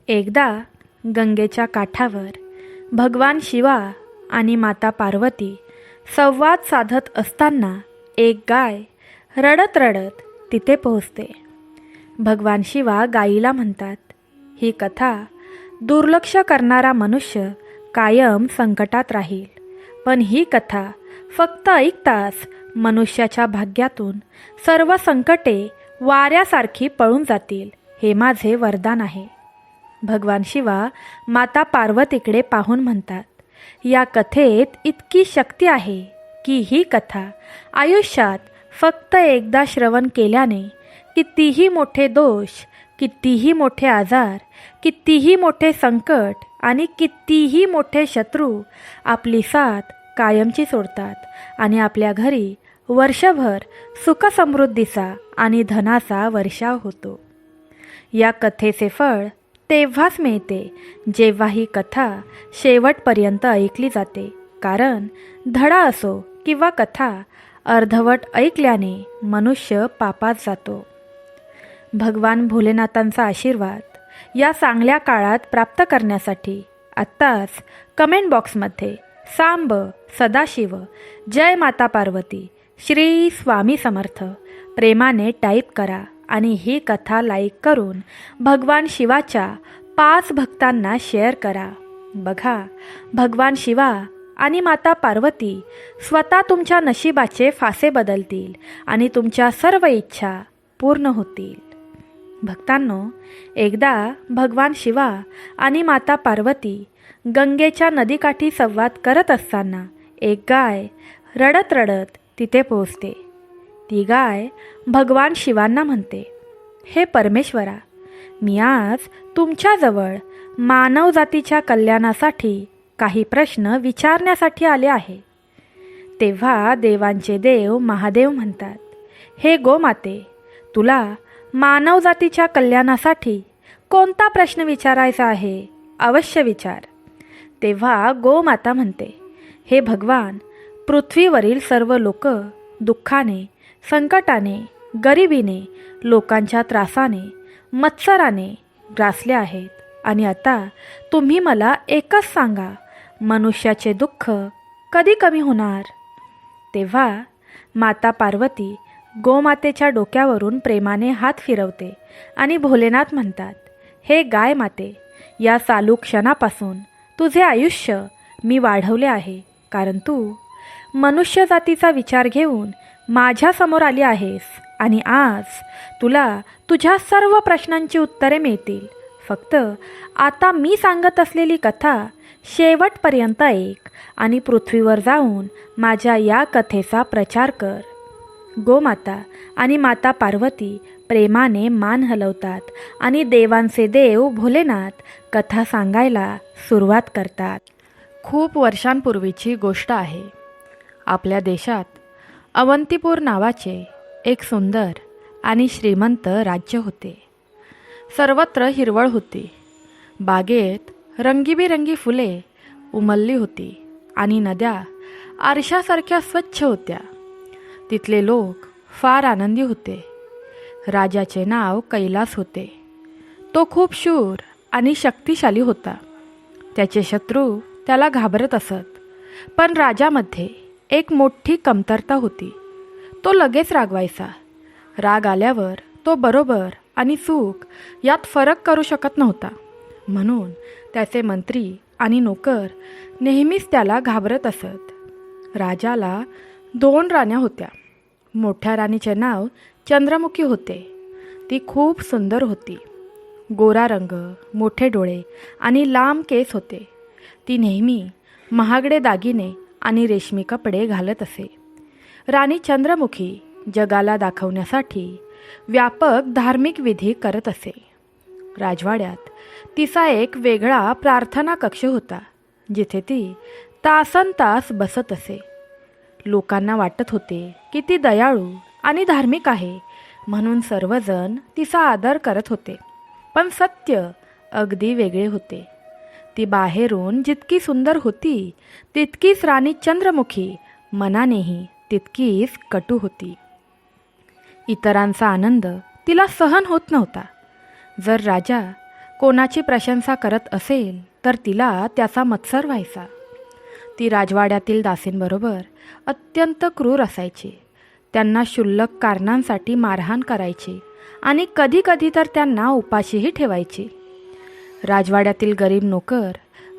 एकदा गंगेच्या काठावर भगवान शिवा आणि माता पार्वती संवाद साधत असताना एक गाय रडत रडत तिथे पोहोचते. भगवान शिवा गायीला म्हणतात, ही कथा दुर्लक्ष करणारा मनुष्य कायम संकटात राहील, पण ही कथा फक्त ऐकताच मनुष्याच्या भाग्यातून सर्व संकटे वाऱ्यासारखी पळून जातील, हे माझे वरदान आहे. भगवान शिवा माता पार्वतीकडे पाहून म्हणतात, या कथेत इतकी शक्ती आहे की ही कथा आयुष्यात फक्त एकदा श्रवण केल्याने कितीही मोठे दोष, कितीही मोठे आजार, कितीही मोठे संकट आणि कितीही मोठे शत्रू आपली साथ कायमची सोडतात आणि आपल्या घरी वर्षभर सुखसमृद्धीचा आणि धनाचा वर्षाव होतो. या कथेचे फळ तेव्हाच मिळते जेव्हा ही कथा शेवटपर्यंत ऐकली जाते, कारण धडा असो किंवा कथा अर्धवट ऐकल्याने मनुष्य पापात जातो. भगवान भोलेनाथांचा आशीर्वाद या चांगल्या काळात प्राप्त करण्यासाठी आत्ताच कमेंट बॉक्समध्ये सांब, सदाशिव, जय माता पार्वती, श्री स्वामी समर्थ प्रेमाने टाईप करा आणि ही कथा लाईक करून भगवान शिवाच्या 5 भक्तांना शेअर करा. बघा, भगवान शिवा आणि माता पार्वती स्वतः तुमच्या नशिबाचे फासे बदलतील आणि तुमच्या सर्व इच्छा पूर्ण होतील. भक्तांनो, एकदा भगवान शिवा आणि माता पार्वती गंगेच्या नदीकाठी संवाद करत असताना एक गाय रडत रडत तिथे पोहोचते. ती गाय भगवान शिवांना म्हणते, हे परमेश्वरा, मी आज तुमच्याजवळ मानवजातीच्या कल्याणासाठी काही प्रश्न विचारण्यासाठी आले आहे. तेव्हा देवांचे देव महादेव म्हणतात, हे गोमाते, तुला मानवजातीच्या कल्याणासाठी कोणता प्रश्न विचारायचा आहे, अवश्य विचार. तेव्हा गोमाता म्हणते, हे भगवान, पृथ्वीवरील सर्व लोक दुःखाने, संकटाने, गरिबीने, लोकांच्या त्रासाने, मत्सराने ग्रासले आहेत आणि आता तुम्ही मला एकच सांगा, मनुष्याचे दुःख कधी कमी होणार? तेव्हा माता पार्वती गोमातेच्या डोक्यावरून प्रेमाने हात फिरवते आणि भोलेनाथ म्हणतात, हे गाय माते, या चालू क्षणापासून तुझे आयुष्य मी वाढवले आहे, कारण तू मनुष्य जातीचा विचार घेऊन माझ्यासमोर आली आहेस आणि आज तुला तुझ्या सर्व प्रश्नांची उत्तरे मिळतील. फक्त आता मी सांगत असलेली कथा शेवटपर्यंत ऐक आणि पृथ्वीवर जाऊन माझ्या या कथेचा प्रचार कर. गोमाता आणि माता पार्वती प्रेमाने मान हलवतात आणि देवांचे देव भोलेनाथ कथा सांगायला सुरुवात करतात. खूप वर्षांपूर्वीची गोष्ट आहे. आपल्या देशात अवंतीपूर नावाचे एक सुंदर आणि श्रीमंत राज्य होते. सर्वत्र हिरवळ होती. बागेत रंगीबेरंगी फुले उमलली होती आणि नद्या आरशासारख्या स्वच्छ होत्या. तिथले लोक फार आनंदी होते. राजाचे नाव कैलास होते. तो खूप शूर आणि शक्तिशाली होता. त्याचे शत्रू त्याला घाबरत असत. पण राजामध्ये एक मोठी कमतरता होती. तो लगेच रागवायचा. राग आल्यावर तो बरोबर आणि चूक यात फरक करू शकत नव्हता. म्हणून त्याचे मंत्री आणि नोकर नेहमीच त्याला घाबरत असत. राजाला 2 राण्या होत्या. मोठ्या राणीचे नाव चंद्रमुखी होते. ती खूप सुंदर होती. गोरा रंग, मोठे डोळे आणि लांब केस होते. ती नेहमी महागडे दागिने आणि रेशमी कपडे घालत असे. राणी चंद्रमुखी जगाला दाखवण्यासाठी व्यापक धार्मिक विधी करत असे. राजवाड्यात तिचा एक वेगळा प्रार्थना कक्ष होता, जिथे ती तासनतास बसत असे. लोकांना वाटत होते की ती दयाळू आणि धार्मिक आहे, म्हणून सर्वजण तिचा आदर करत होते. पण सत्य अगदी वेगळे होते. ती बाहेरून जितकी सुंदर होती, तितकीच राणी चंद्रमुखी मनानेही तितकीच कटू होती. इतरांचा आनंद तिला सहन होत नव्हता. जर राजा कोणाची प्रशंसा करत असेल तर तिला त्याचा मत्सर व्हायचा. ती राजवाड्यातील दासींबरोबर अत्यंत क्रूर असायची. त्यांना क्षुल्लक कारणांसाठी मारहाण करायची आणि कधीकधी तर त्यांना उपाशीही ठेवायची. राजवाड्यातील गरीब नोकर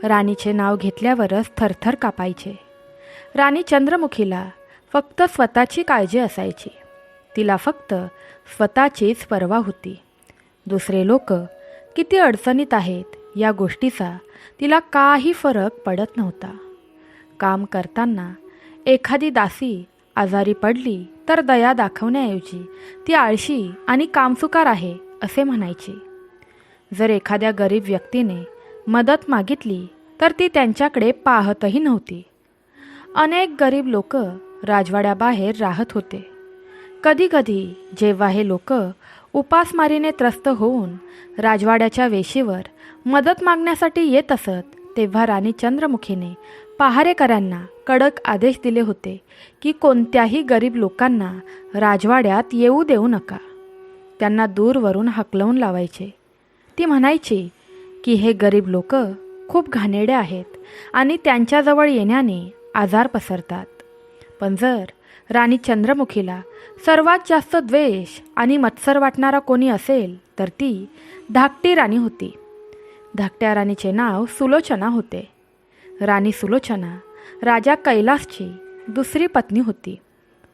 राणीचे नाव घेतल्यावरच थरथर कापायचे. राणी चंद्रमुखीला फक्त स्वतःची काळजी असायची. तिला फक्त स्वतःचीच पर्वा होती. दुसरे लोक किती अडचणीत आहेत या गोष्टीचा तिला काही फरक पडत नव्हता. काम करताना एखादी दासी आजारी पडली तर दया दाखवण्याऐवजी ती आळशी आणि कामचुकार आहे असे म्हणायची. जर एखाद्या गरीब व्यक्तीने मदत मागितली तर ती त्यांच्याकडे पाहतही नव्हती. अनेक गरीब लोक राजवाड्याबाहेर राहत होते. कधीकधी जेव्हा हे लोक उपासमारीने त्रस्त होऊन राजवाड्याच्या वेशीवर मदत मागण्यासाठी येत असत तेव्हा राणी चंद्रमुखीने पहारेकऱ्यांना कडक आदेश दिले होते की कोणत्याही गरीब लोकांना राजवाड्यात येऊ देऊ नका. त्यांना दूरवरून हाकलवून लावायचे. ती म्हणायची की हे गरीब लोक खूप घाणेरडे आहेत आणि त्यांच्याजवळ येण्याने आजार पसरतात. पण जर राणी चंद्रमुखीला सर्वात जास्त द्वेष आणि मत्सर वाटणारा कोणी असेल तर ती धाकटी राणी होती. धाकट्या राणीचे नाव सुलोचना होते. राणी सुलोचना राजा कैलासची दुसरी पत्नी होती.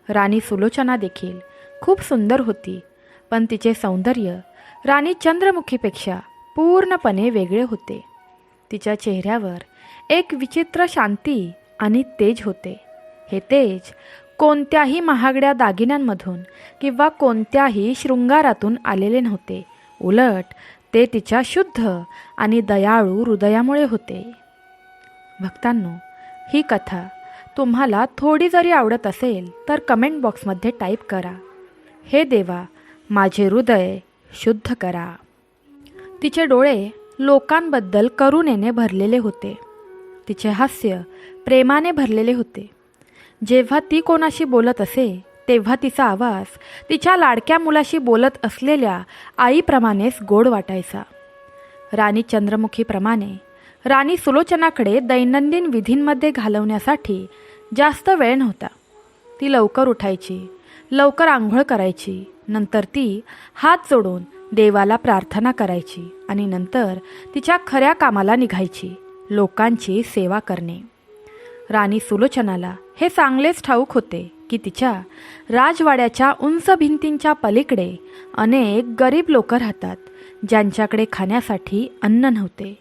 राणी सुलोचना देखील खूप सुंदर होती, पण तिचे सौंदर्य राणी चंद्रमुखीपेक्षा पूर्णपणे वेगळे होते. तिच्या चेहऱ्यावर एक विचित्र शांती आणि तेज होते. हे तेज कोणत्याही महागड्या दागिन्यांमधून किंवा कोणत्याही शृंगारातून आलेले नव्हते. उलट ते तिच्या शुद्ध आणि दयाळू हृदयामुळे होते. भक्तांनो, ही कथा तुम्हाला थोडी जरी आवडत असेल तर कमेंट बॉक्समध्ये टाईप करा, हे देवा माझे हृदय शुद्ध करा. तिचे डोळे लोकांबद्दल करुणेने भरलेले होते. तिचे हास्य प्रेमाने भरलेले होते. जेव्हा ती कोणाशी बोलत असे तेव्हा तिचा आवाज तिच्या लाडक्या मुलाशी बोलत असलेल्या आईप्रमाणेच गोड वाटायचा. राणी चंद्रमुखीप्रमाणे राणी सुलोचनाकडे दैनंदिन विधींमध्ये घालवण्यासाठी जास्त वेळ नव्हता. ती लवकर उठायची, लवकर आंघोळ करायची, नंतर ती हात जोडून देवाला प्रार्थना करायची आणि नंतर तिच्या खऱ्या कामाला निघायची, लोकांची सेवा करणे. राणी सुलोचनाला हे चांगलेच ठाऊक होते की तिच्या राजवाड्याच्या उंच भिंतींच्या पलीकडे अनेक गरीब लोक राहतात, ज्यांच्याकडे खाण्यासाठी अन्न नव्हते,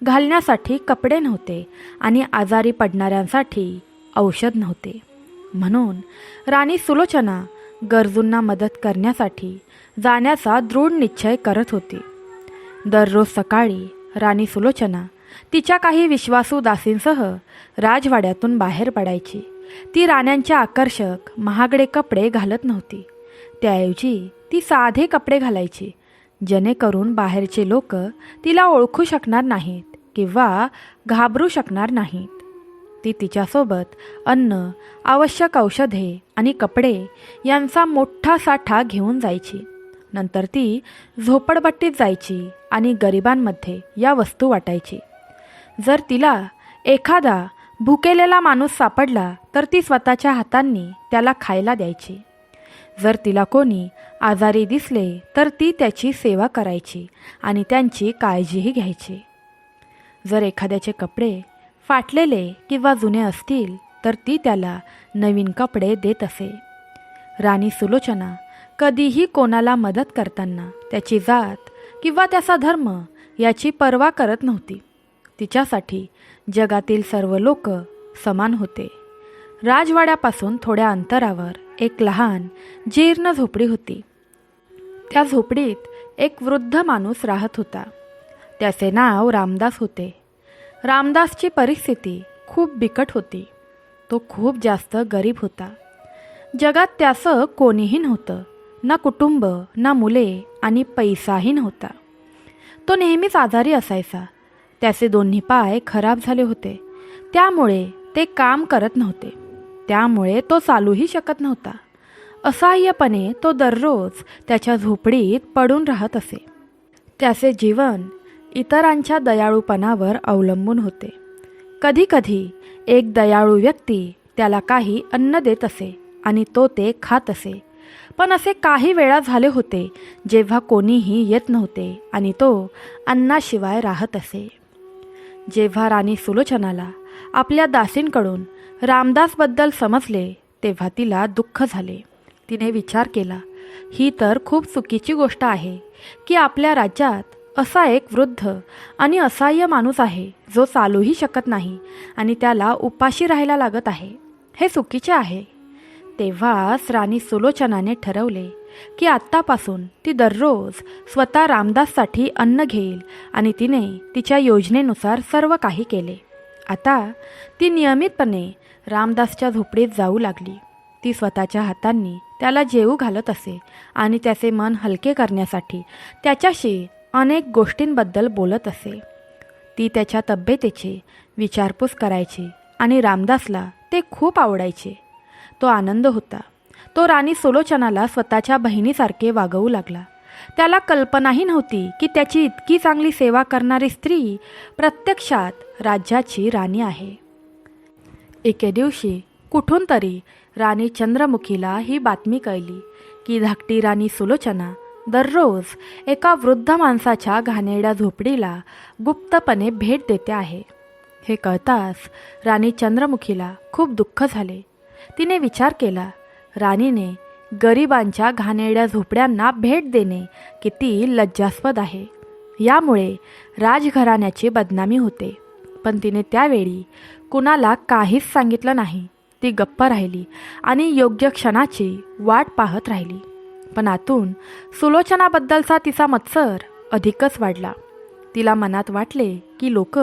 घालण्यासाठी कपडे नव्हते आणि आजारी पडणाऱ्यांसाठी औषध नव्हते. म्हणून राणी सुलोचना गरजूंना मदत करण्यासाठी जाण्याचा दृढ निश्चय करत होती. दररोज सकाळी राणी सुलोचना तिच्या काही विश्वासू दासींसह राजवाड्यातून बाहेर पडायची. ती राण्यांच्या आकर्षक महागडे कपडे घालत नव्हती. त्याऐवजी ती साधे कपडे घालायची, जेणेकरून बाहेरचे लोक तिला ओळखू शकणार नाहीत किंवा घाबरू शकणार नाहीत. ती तिच्यासोबत अन्न, आवश्यक औषधे आणि कपडे यांचा मोठा साठा घेऊन जायची. नंतर ती झोपडपट्टीत जायची आणि गरिबांमध्ये या वस्तू वाटायची. जर तिला एखादा भुकेलेला माणूस सापडला तर ती स्वतःच्या हातांनी त्याला खायला द्यायची. जर तिला कोणी आजारी दिसले तर ती त्याची सेवा करायची आणि त्यांची काळजीही घ्यायची. जर एखाद्याचे कपडे फाटलेले किंवा जुने असतील तर ती त्याला नवीन कपडे देत असे. राणी सुलोचना कधीही कोणाला मदत करताना त्याची जात किंवा त्याचा धर्म याची पर्वा करत नव्हती. तिच्यासाठी जगातील सर्व लोक समान होते. राजवाड्यापासून थोड्या अंतरावर एक लहान जीर्ण झोपडी होती. त्या झोपडीत एक वृद्ध माणूस राहत होता. त्याचे नाव रामदास होते. रामदासची परिस्थिती खूप बिकट होती. तो खूप जास्त गरीब होता. जगात त्याचं कोणीही नव्हतं, ना कुटुंब, ना मुले आणि पैसाही नव्हता. तो नेहमीच आजारी असायचा. त्याचे दोन्ही पाय खराब झाले होते, त्यामुळे ते काम करत नव्हते. त्यामुळे तो चालूही शकत नव्हता. असहाय्यपणे तो दररोज त्याच्या झोपडीत पडून राहत असे. त्याचे जीवन इतरांच्या दयाळूपणावर अवलंबून होते. कधीकधी एक दयाळू व्यक्ती त्याला काही अन्न देत असे आणि तो ते खात असे. पण असे काही वेळा झाले होते जेव्हा कोणीही येत नव्हते आणि तो अन्नाशिवाय राहत असे. जेव्हा राणी सुलोचनाला आपल्या दासींकडून रामदासबद्दल समजले तेव्हा तिला दुःख झाले. तिने विचार केला, ही तर खूप चुकीची गोष्ट आहे की आपल्या राज्यात असा एक वृद्ध आणि असहाय्य माणूस आहे जो चालूही शकत नाही आणि त्याला उपाशी राहायला लागत आहे. हे चुकीचे आहे. तेव्हाच राणी सुलोचनाने ठरवले की आत्तापासून ती दररोज स्वतः रामदाससाठी अन्न घेईल आणि तिने तिच्या योजनेनुसार सर्व काही केले. आता ती नियमितपणे रामदासच्या झोपडीत जाऊ लागली. ती स्वतःच्या हातांनी त्याला जेवू घालत असे आणि त्याचे मन हलके करण्यासाठी त्याच्याशी अनेक गोष्टींबद्दल बोलत असे. ती त्याच्या तब्येतीची विचारपूस करायची आणि रामदासला ते खूप आवडायचे. तो आनंद होता. तो राणी सुलोचनाला स्वतःच्या बहिणीसारखे वागवू लागला. त्याला कल्पनाही नव्हती की त्याची इतकी चांगली सेवा करणारी स्त्री प्रत्यक्षात राज्याची राणी आहे. एके दिवशी कुठून तरी राणी चंद्रमुखीला ही बातमी कळली की धाकटी राणी सुलोचना दररोज एका वृद्ध माणसाच्या घाणेरड्या झोपडीला गुप्तपणे भेट देते आहे. हे कळताच राणी चंद्रमुखीला खूप दुःख झाले. तिने विचार केला, राणीने गरिबांच्या घाणेरड्या झोपड्यांना भेट देणे किती लज्जास्पद आहे. यामुळे राजघराण्याची बदनामी होते. पण तिने त्यावेळी कुणाला काहीच सांगितलं नाही. ती गप्प राहिली आणि योग्य क्षणाची वाट पाहत राहिली. पण आतून सुलोचनाबद्दलचा तिचा मत्सर अधिकच वाढला. तिला मनात वाटले की लोक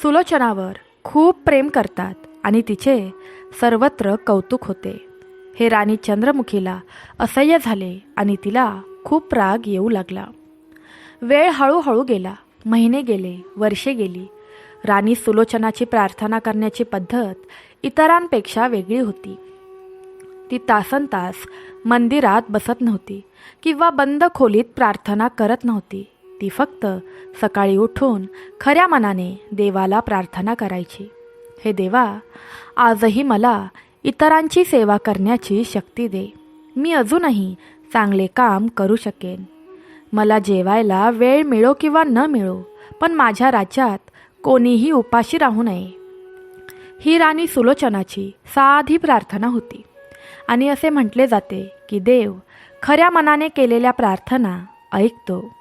सुलोचनावर खूप प्रेम करतात आणि तिचे सर्वत्र कौतुक होते. हे राणी चंद्रमुखीला असह्य झाले आणि तिला खूप राग येऊ लागला. वेळ हळूहळू गेला. महिने गेले, वर्षे गेली. राणी सुलोचनाची प्रार्थना करण्याची पद्धत इतरांपेक्षा वेगळी होती. ती तासनतास मंदिरात बसत नव्हती किंवा बंद खोलीत प्रार्थना करत नव्हती. ती फक्त सकाळी उठून खऱ्या मनाने देवाला प्रार्थना करायची. हे देवा, आजही मला इतरांची सेवा करण्याची शक्ती दे. मी अजूनही चांगले काम करू शकेन. मला जेवायला वेळ मिळो किंवा न मिळो, पण माझ्या राज्यात कोणीही उपाशी राहू नये. ही राणी सुलोचनाची साधी प्रार्थना होती. आणि असे म्हटले जाते की देव खऱ्या मनाने केलेल्या प्रार्थना ऐकतो.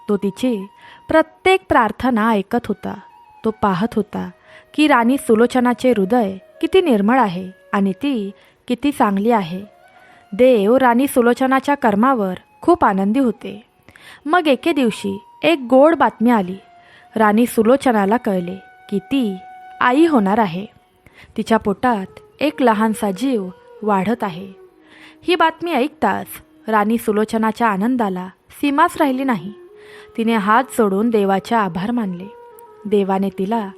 तो तिची प्रत्येक प्रार्थना ऐकत होता. तो पाहत होता की राणी सुलोचनाचे हृदय किती निर्मळ आहे आणि ती किती चांगली आहे. देव राणी सुलोचनाच्या कर्मावर खूप आनंदी होते. मग एके दिवशी एक गोड बातमी आली. राणी सुलोचनाला कळले की ती आई होणार आहे. तिच्या पोटात एक लहानसा जीव वाढत आहे. ही बातमी ऐकताच राणी सुलोचनाच्या आनंदाला सीमाच राहिली नाही. तिने हात जोडून देवाचे आभार मानले. देवाने तिला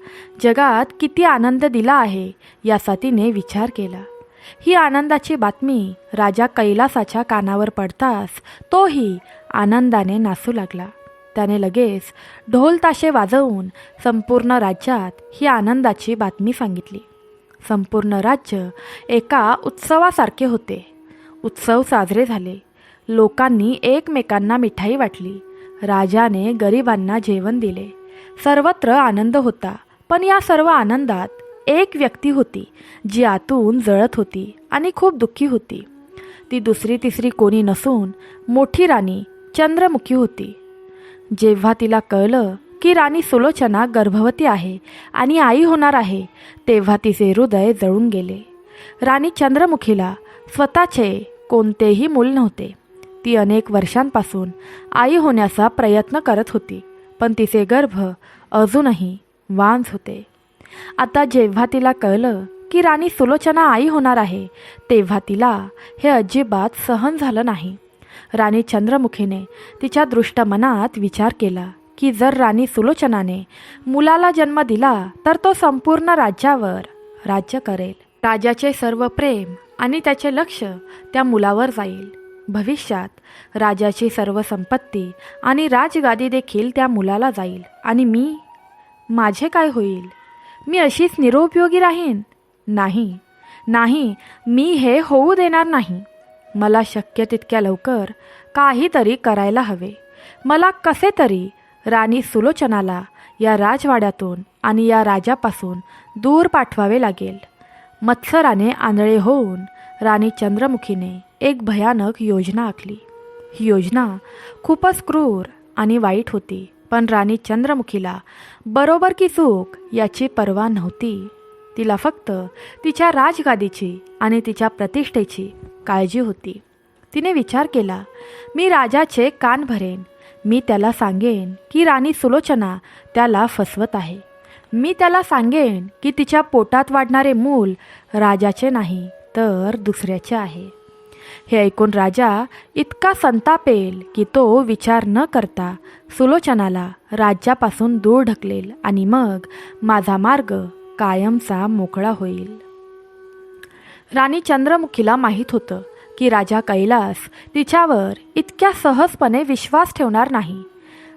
जगात किती आनंद दिला आहे याचा तिने विचार केला. ही आनंदाची बातमी राजा कैलासाच्या कानावर पडताच तोही आनंदाने नाचू लागला. त्याने लगेच ढोल ताशे वाजवून संपूर्ण राज्यात ही आनंदाची बातमी सांगितली. संपूर्ण राज्य एका उत्सवासारखे होते. उत्सव साजरे झाले. लोकांनी एकमेकांना मिठाई वाटली. राजाने गरिबांना जेवण दिले. सर्वत्र आनंद होता. पण या सर्व आनंदात एक व्यक्ती होती जी आतून जळत होती आणि खूप दुःखी होती. ती दुसरी तिसरी कोणी नसून मोठी राणी चंद्रमुखी होती. जेव्हा तिला कळलं की राणी सुलोचना गर्भवती आहे आणि आई होणार आहे, तेव्हा तिचे हृदय जळून गेले. राणी चंद्रमुखीला स्वतःचे कोणतेही मूल नव्हते. ती अनेक वर्षांपासून आई होण्याचा प्रयत्न करत होती, पण तिचे गर्भ अजूनही वांझ होते. आता जेव्हा तिला कळलं की राणी सुलोचना आई होणार आहे, तेव्हा तिला हे अजिबात सहन झालं नाही. राणी चंद्रमुखीने तिच्या दृष्ट मनात विचार केला की जर राणी सुलोचनाने मुलाला जन्म दिला तर तो संपूर्ण राज्यावर राज्य करेल. राजाचे सर्व प्रेम आणि त्याचे लक्ष त्या मुलावर जाईल. भविष्यात राजाची सर्व संपत्ती आणि राजगादी देखील त्या मुलाला जाईल आणि माझे काय होईल? मी अशीच निरुपयोगी राहीन? नाही नाही, मी हे होऊ देणार नाही. मला शक्य तितक्या लवकर काहीतरी करायला हवे. मला कसे तरी राणी सुलोचनाला या राजवाड्यातून आणि या राजापासून दूर पाठवावे लागेल. मत्सराने आंधळे होऊन राणी चंद्रमुखीने एक भयानक योजना आखली. ही योजना खूपच क्रूर आणि वाईट होती, पण राणी चंद्रमुखीला बरोबर की चूक याची पर्वा नव्हती. तिला फक्त तिच्या राजगादीची आणि तिच्या प्रतिष्ठेची काळजी होती. तिने विचार केला, मी राजाचे कान भरेन. मी त्याला सांगेन की राणी सुलोचना त्याला फसवत आहे. मी त्याला सांगेन की तिच्या पोटात वाढणारे मूल राजाचे नाही तर दुसऱ्याचे आहे. हे ऐकून राजा इतका संतापेल की तो विचार न करता सुलोचनाला राज्यापासून दूर ढकलेल आणि मग माझा मार्ग कायमचा मोकळा होईल. राणी चंद्रमुखीला माहीत होतं की राजा कैलास तिच्यावर इतक्या सहजपणे विश्वास ठेवणार नाही.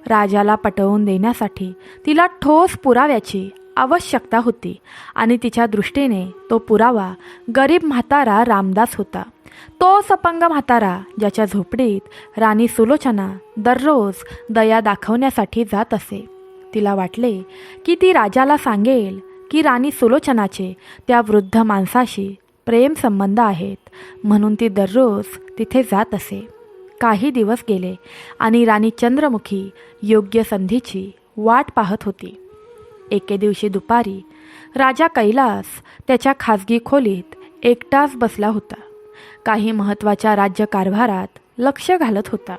राजाला पटवून देण्यासाठी तिला ठोस पुराव्याची आवश्यकता होती आणि तिच्या दृष्टीने तो पुरावा गरीब म्हातारा रामदास होता. तोच अपंग म्हातारा ज्याच्या झोपडीत राणी सुलोचना दररोज दया दाखवण्यासाठी जात असे. तिला वाटले की ती राजाला सांगेल की राणी सुलोचनाचे त्या वृद्ध माणसाशी प्रेम संबंध आहेत, म्हणून ती दररोज तिथे जात असे. काही दिवस गेले आणि राणी चंद्रमुखी योग्य संधीची वाट पाहत होती. एके दिवशी दुपारी राजा कैलास त्याच्या खाजगी खोलीत एकटाच बसला होता. काही महत्त्वाच्या राज्यकारभारात लक्ष घालत होता.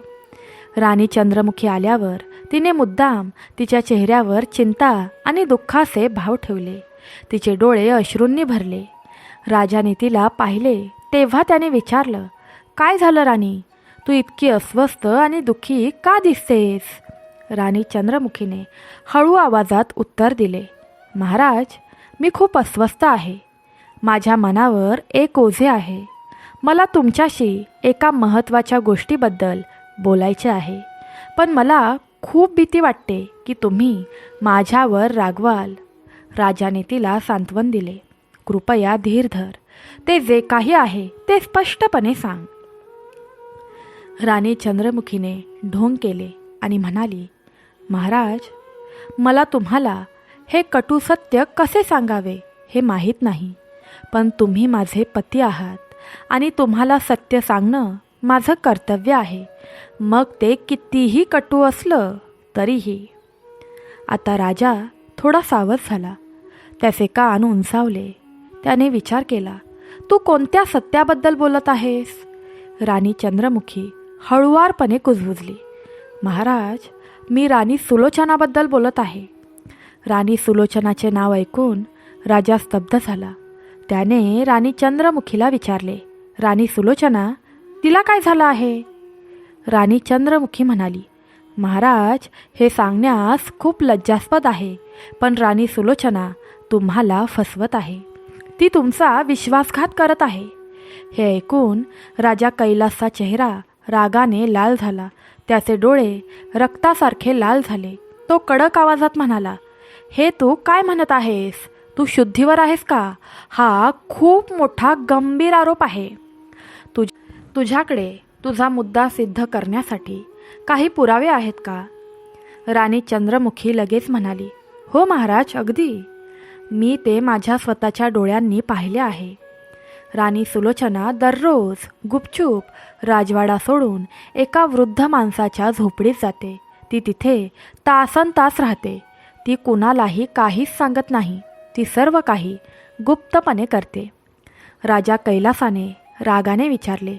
राणी चंद्रमुखी आल्यावर तिने मुद्दाम तिच्या चेहऱ्यावर चिंता आणि दुःखाचे भाव ठेवले. तिचे डोळे अश्रूंनी भरले. राजाने तिला पाहिले तेव्हा त्याने विचारलं, काय झालं राणी? तू इतकी अस्वस्थ आणि दुःखी का दिसतेस? राणी चंद्रमुखीने हळू आवाजात उत्तर दिले, महाराज, मी खूप अस्वस्थ आहे. माझ्या मनावर एक ओझे आहे. मला तुमच्याशी एका महत्त्वाच्या गोष्टीबद्दल बोलायचे आहे, पण मला खूप भीती वाटते की तुम्ही माझ्यावर रागवाल. राजाने तिला सांत्वन दिले, कृपया धीर धर. ते जे काही आहे ते स्पष्टपणे सांग. राणी चंद्रमुखीने ढोंग केले आणि म्हणाली, महाराज, मला तुम्हाला हे कटू सत्य कसे सांगावे हे माहीत नाही, पण तुम्ही माझे पती आहात आणि तुम्हाला सत्य सांगणं माझं कर्तव्य आहे, मग ते कितीही कटू असलं तरीही. आता राजा थोडा सावध झाला. त्याचे कान उंचावले. त्याने विचार केला, तू कोणत्या सत्याबद्दल बोलत आहेस? राणी चंद्रमुखी हळुवारपणे कुजबुजली, महाराज, मी राणी सुलोचनाबद्दल बोलत आहे. राणी सुलोचनाचे नाव ऐकून राजा स्तब्ध झाला. त्याने राणी चंद्रमुखीला विचारले, राणी सुलोचना, तिला काय झालं आहे? राणी चंद्रमुखी म्हणाली, महाराज, हे सांगण्यास खूप लज्जास्पद आहे, पण राणी सुलोचना तुम्हाला फसवत आहे. ती तुमचा विश्वासघात करत आहे. हे ऐकून राजा कैलासचा चेहरा रागाने लाल झाला. त्याचे डोळे रक्तासारखे लाल झाले. तो कडक आवाजात म्हणाला, हे तू काय म्हणत आहेस? तू शुद्धीवर आहेस का? हा खूप मोठा गंभीर आरोप आहे. तुझ्याकडे तुझा मुद्दा सिद्ध करण्यासाठी काही पुरावे आहेत का? राणी चंद्रमुखी लगेच म्हणाली, हो महाराज, अगदी. मी ते माझ्या स्वतःच्या डोळ्यांनी पाहिले आहे. राणी सुलोचना दररोज गुपचूप राजवाडा सोडून एका वृद्ध माणसाच्या झोपडीत जाते. ती तिथे तासनतास राहते. ती कुणालाही काहीच सांगत नाही. ती सर्व काही गुप्तपणे करते. राजा कैलासाने रागाने विचारले,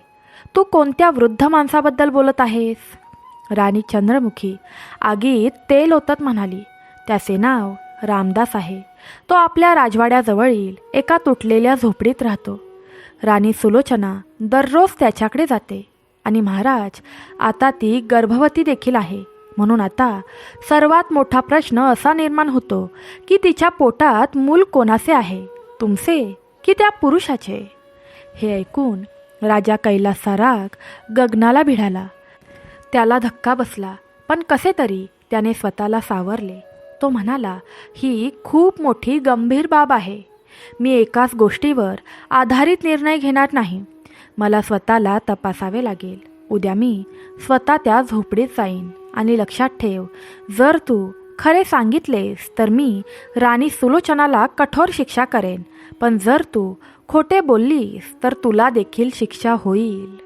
तू कोणत्या वृद्ध माणसाबद्दल बोलत आहेस? राणी चंद्रमुखी आगीत तेल ओतत म्हणाली, त्याचे नाव रामदास आहे. तो आपल्या राजवाड्याजवळील एका तुटलेल्या झोपडीत राहतो. राणी सुलोचना दररोज त्याच्याकडे जाते आणि महाराज, आता ती गर्भवती देखील आहे. म्हणून आता सर्वात मोठा प्रश्न असा निर्माण होतो की तिच्या पोटात मूल कोणाचे आहे, तुमचे की त्या पुरुषाचे? हे ऐकून राजा कैलासचा राग गगनाला भिडाला. त्याला धक्का बसला, पण कसे तरी त्याने स्वतःला सावरले. तो म्हणाला, ही खूप मोठी गंभीर बाब आहे. मी एकाच गोष्टीवर आधारित निर्णय घेणार नाही. मला स्वतःला तपासावे लागेल. उद्या मी स्वतः त्या झोपडीत जाईन आणि लक्षात ठेव, जर तू खरे सांगितलेस तर मी राणी सुलोचनाला कठोर शिक्षा करेन, पण जर तू खोटे बोललीस तर तुला देखील शिक्षा होईल.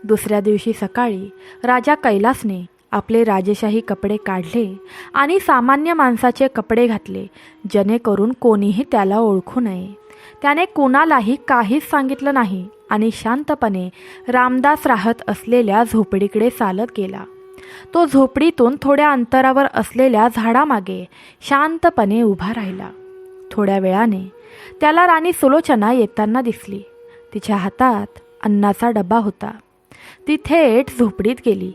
दुसऱ्या दिवशी सकाळी राजा कैलासने आपले राजेशाही कपडे काढले आणि सामान्य माणसाचे कपडे घातले, जेणेकरून कोणीही त्याला ओळखू नये. त्याने कोणालाही काहीच सांगितलं नाही आणि शांतपणे रामदास राहत असलेल्या झोपडीकडे चालत गेला. तो झोपडीतून थोड्या अंतरावर असलेल्या झाडामागे शांतपणे उभा राहिला. थोड्या वेळाने त्याला राणी सुलोचना येताना दिसली. तिच्या हातात अन्नाचा डबा होता. ती थेट झोपडीत गेली.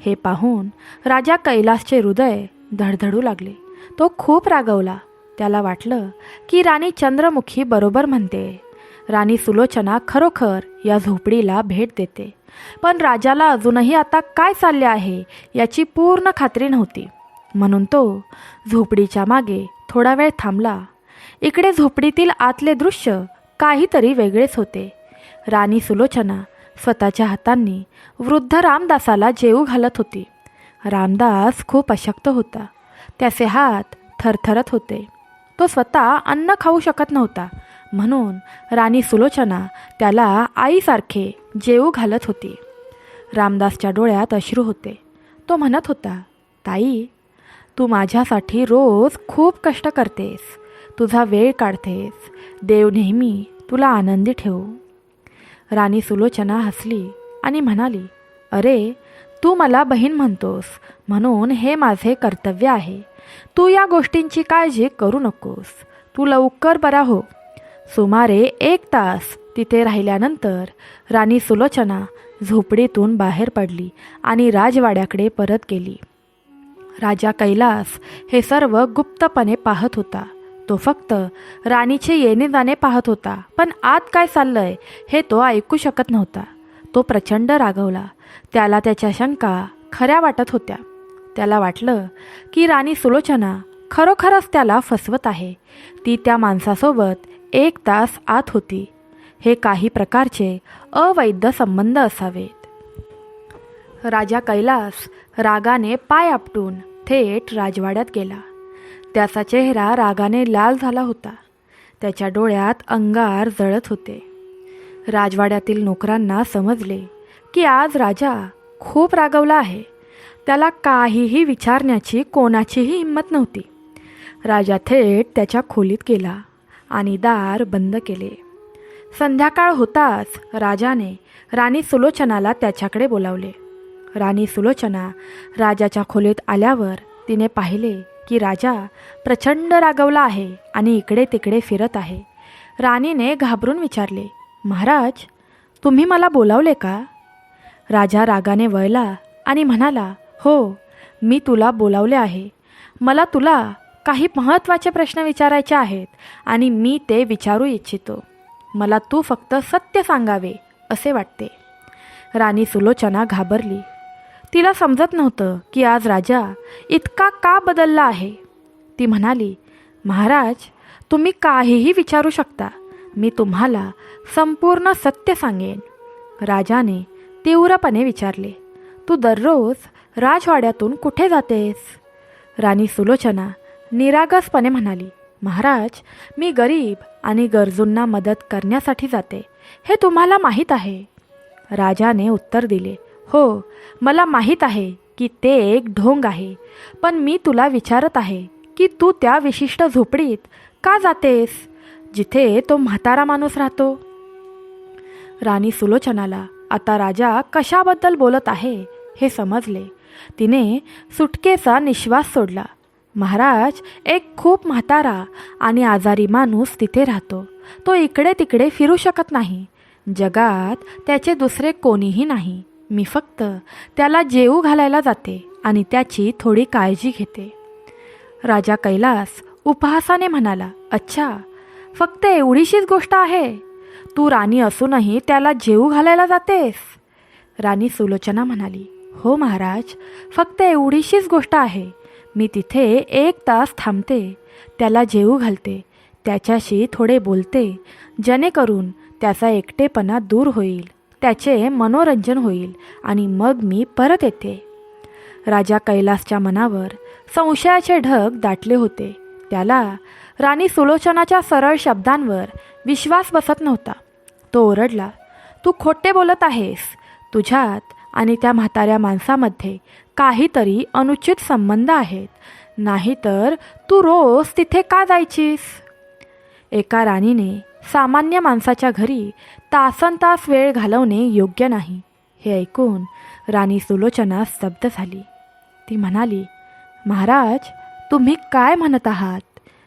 हे पाहून राजा कैलासचे हृदय धडधडू लागले. तो खूप रागवला. त्याला वाटलं की राणी चंद्रमुखी बरोबर म्हणते. राणी सुलोचना खरोखर या झोपडीला भेट देते. पण राजाला अजूनही आता काय चालले आहे याची पूर्ण खात्री नव्हती. म्हणून तो झोपडीच्या मागे थोडा वेळ थांबला. इकडे झोपडीतील आतले दृश्य काहीतरी वेगळेच होते. राणी सुलोचना स्वतःच्या हातांनी वृद्ध रामदासाला जेवू घालत होती. रामदास खूप अशक्त होता. त्याचे हात थरथरत होते. तो स्वतः अन्न खाऊ शकत नव्हता, म्हणून राणी सुलोचना त्याला आईसारखे जेवू घालत होती. रामदासच्या डोळ्यात अश्रू होते. तो म्हणत होता, ताई, तू माझ्यासाठी रोज खूप कष्ट करतेस, तुझा वेळ काढतेस. देव नेहमी तुला आनंदी ठेवू. राणी सुलोचना हसली आणि म्हणाली, अरे, तू मला बहीण म्हणतोस म्हणून हे माझे कर्तव्य आहे. तू या गोष्टींची काळजी करू नकोस. तू लवकर बरा हो. सुमारे 1 तास तिथे राहिल्यानंतर राणी सुलोचना झोपडीतून बाहेर पडली आणि राजवाड्याकडे परत गेली. राजा कैलास हे सर्व गुप्तपणे पाहत होता. तो फक्त राणीचे येणे जाणे पाहत होता, पण आत काय चाललंय हे तो ऐकू शकत नव्हता. तो प्रचंड रागवला. त्याला त्याच्या शंका खऱ्या वाटत होत्या. त्याला वाटलं की राणी सुलोचना खरोखरच त्याला फसवत आहे. ती त्या माणसासोबत 1 तास आत होती. हे काही प्रकारचे अवैध संबंध असावेत. राजा कैलास रागाने पाय आपटून थेट राजवाड्यात गेला. त्याचा चेहरा रागाने लाल झाला होता. त्याच्या डोळ्यात अंगार जळत होते. राजवाड्यातील नोकरांना समजले की आज राजा खूप रागवला आहे. त्याला काहीही विचारण्याची कोणाचीही हिंमत नव्हती. राजा थेट त्याच्या खोलीत गेला आणि दार बंद केले. संध्याकाळ होताच राजाने राणी सुलोचनाला त्याच्याकडे बोलावले. राणी सुलोचना राजाच्या खोलीत आल्यावर तिने पाहिले की राजा प्रचंड रागवला आहे आणि इकडे तिकडे फिरत आहे. राणीने घाबरून विचारले, महाराज, तुम्ही मला बोलावले का? राजा रागाने वळला आणि म्हणाला, हो, मी तुला बोलावले आहे. मला तुला काही महत्त्वाचे प्रश्न विचारायचे आहेत आणि मी ते विचारू इच्छितो. मला तू फक्त सत्य सांगावे असे वाटते. राणी सुलोचना घाबरली. तिला समजत नव्हतं की आज राजा इतका का बदलला आहे. ती म्हणाली, महाराज, तुम्ही काहीही विचारू शकता. मी तुम्हाला संपूर्ण सत्य सांगेन. राजाने तीव्रपणे विचारले, तू दररोज राजवाड्यातून कुठे जातेस? राणी सुलोचना निरागसपणे म्हणाली, महाराज, मी गरीब आणि गरजूंना मदत करण्यासाठी जाते. हे तुम्हाला माहीत आहे. राजाने उत्तर दिले, हो, मला माहीत आहे की ते एक ढोंग आहे, पण मी तुला विचारत आहे की तू त्या विशिष्ट झोपडीत का जातेस जिथे तो म्हातारा माणूस राहतो? राणी सुलोचनाला आता राजा कशाबद्दल बोलत आहे हे समजले. तिने सुटकेचा निश्वास सोडला. महाराज, एक खूप म्हातारा आणि आजारी माणूस तिथे राहतो. तो इकडे तिकडे फिरू शकत नाही. जगात त्याचे दुसरे कोणीही नाही. मी फक्त त्याला जेवू घालायला जाते आणि त्याची थोडी काळजी घेते. राजा कैलास उपहासाने म्हणाला, अच्छा, फक्त एवढीशीच गोष्ट आहे? तू राणी असूनही त्याला जेवू घालायला जातेस? राणी सुलोचना म्हणाली, हो महाराज, फक्त एवढीशीच गोष्ट आहे. मी तिथे 1 तास थांबते, त्याला जेवू घालते, त्याच्याशी थोडे बोलते, जेणेकरून त्याचा एकटेपणा दूर होईल, त्याचे मनोरंजन होईल आणि मग मी परत येते. राजा कैलासच्या मनावर संशयाचे ढग दाटले होते. त्याला राणी सुलोचनाच्या सरळ शब्दांवर विश्वास बसत नव्हता. तो ओरडला, तू खोटे बोलत आहेस. तुझ्यात आणि त्या म्हाताऱ्या माणसामध्ये काहीतरी अनुचित संबंध आहेत, नाहीतर तू रोज तिथे का जायचीस? एका राणीने सामान्य माणसाच्या घरी तासनतास वेळ घालवणे योग्य नाही. हे ऐकून राणी सुलोचना स्तब्ध झाली. ती म्हणाली, महाराज, तुम्ही काय म्हणत आहात?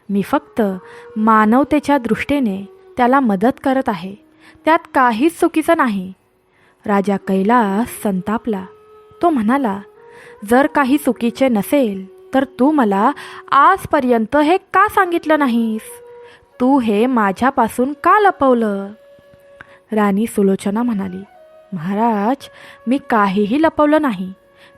मी फक्त मानवतेच्या दृष्टीने त्याला मदत करत आहे, त्यात काहीच चुकीचं नाही. राजा कैलास संतापला. तो म्हणाला, जर काही चुकीचे नसेल तर तू मला आजपर्यंत हे का सांगितलं नाहीस? तू हे माझ्यापासून का लपवलं? राणी सुलोचना म्हणाली, महाराज, मी काहीही लपवलं नाही.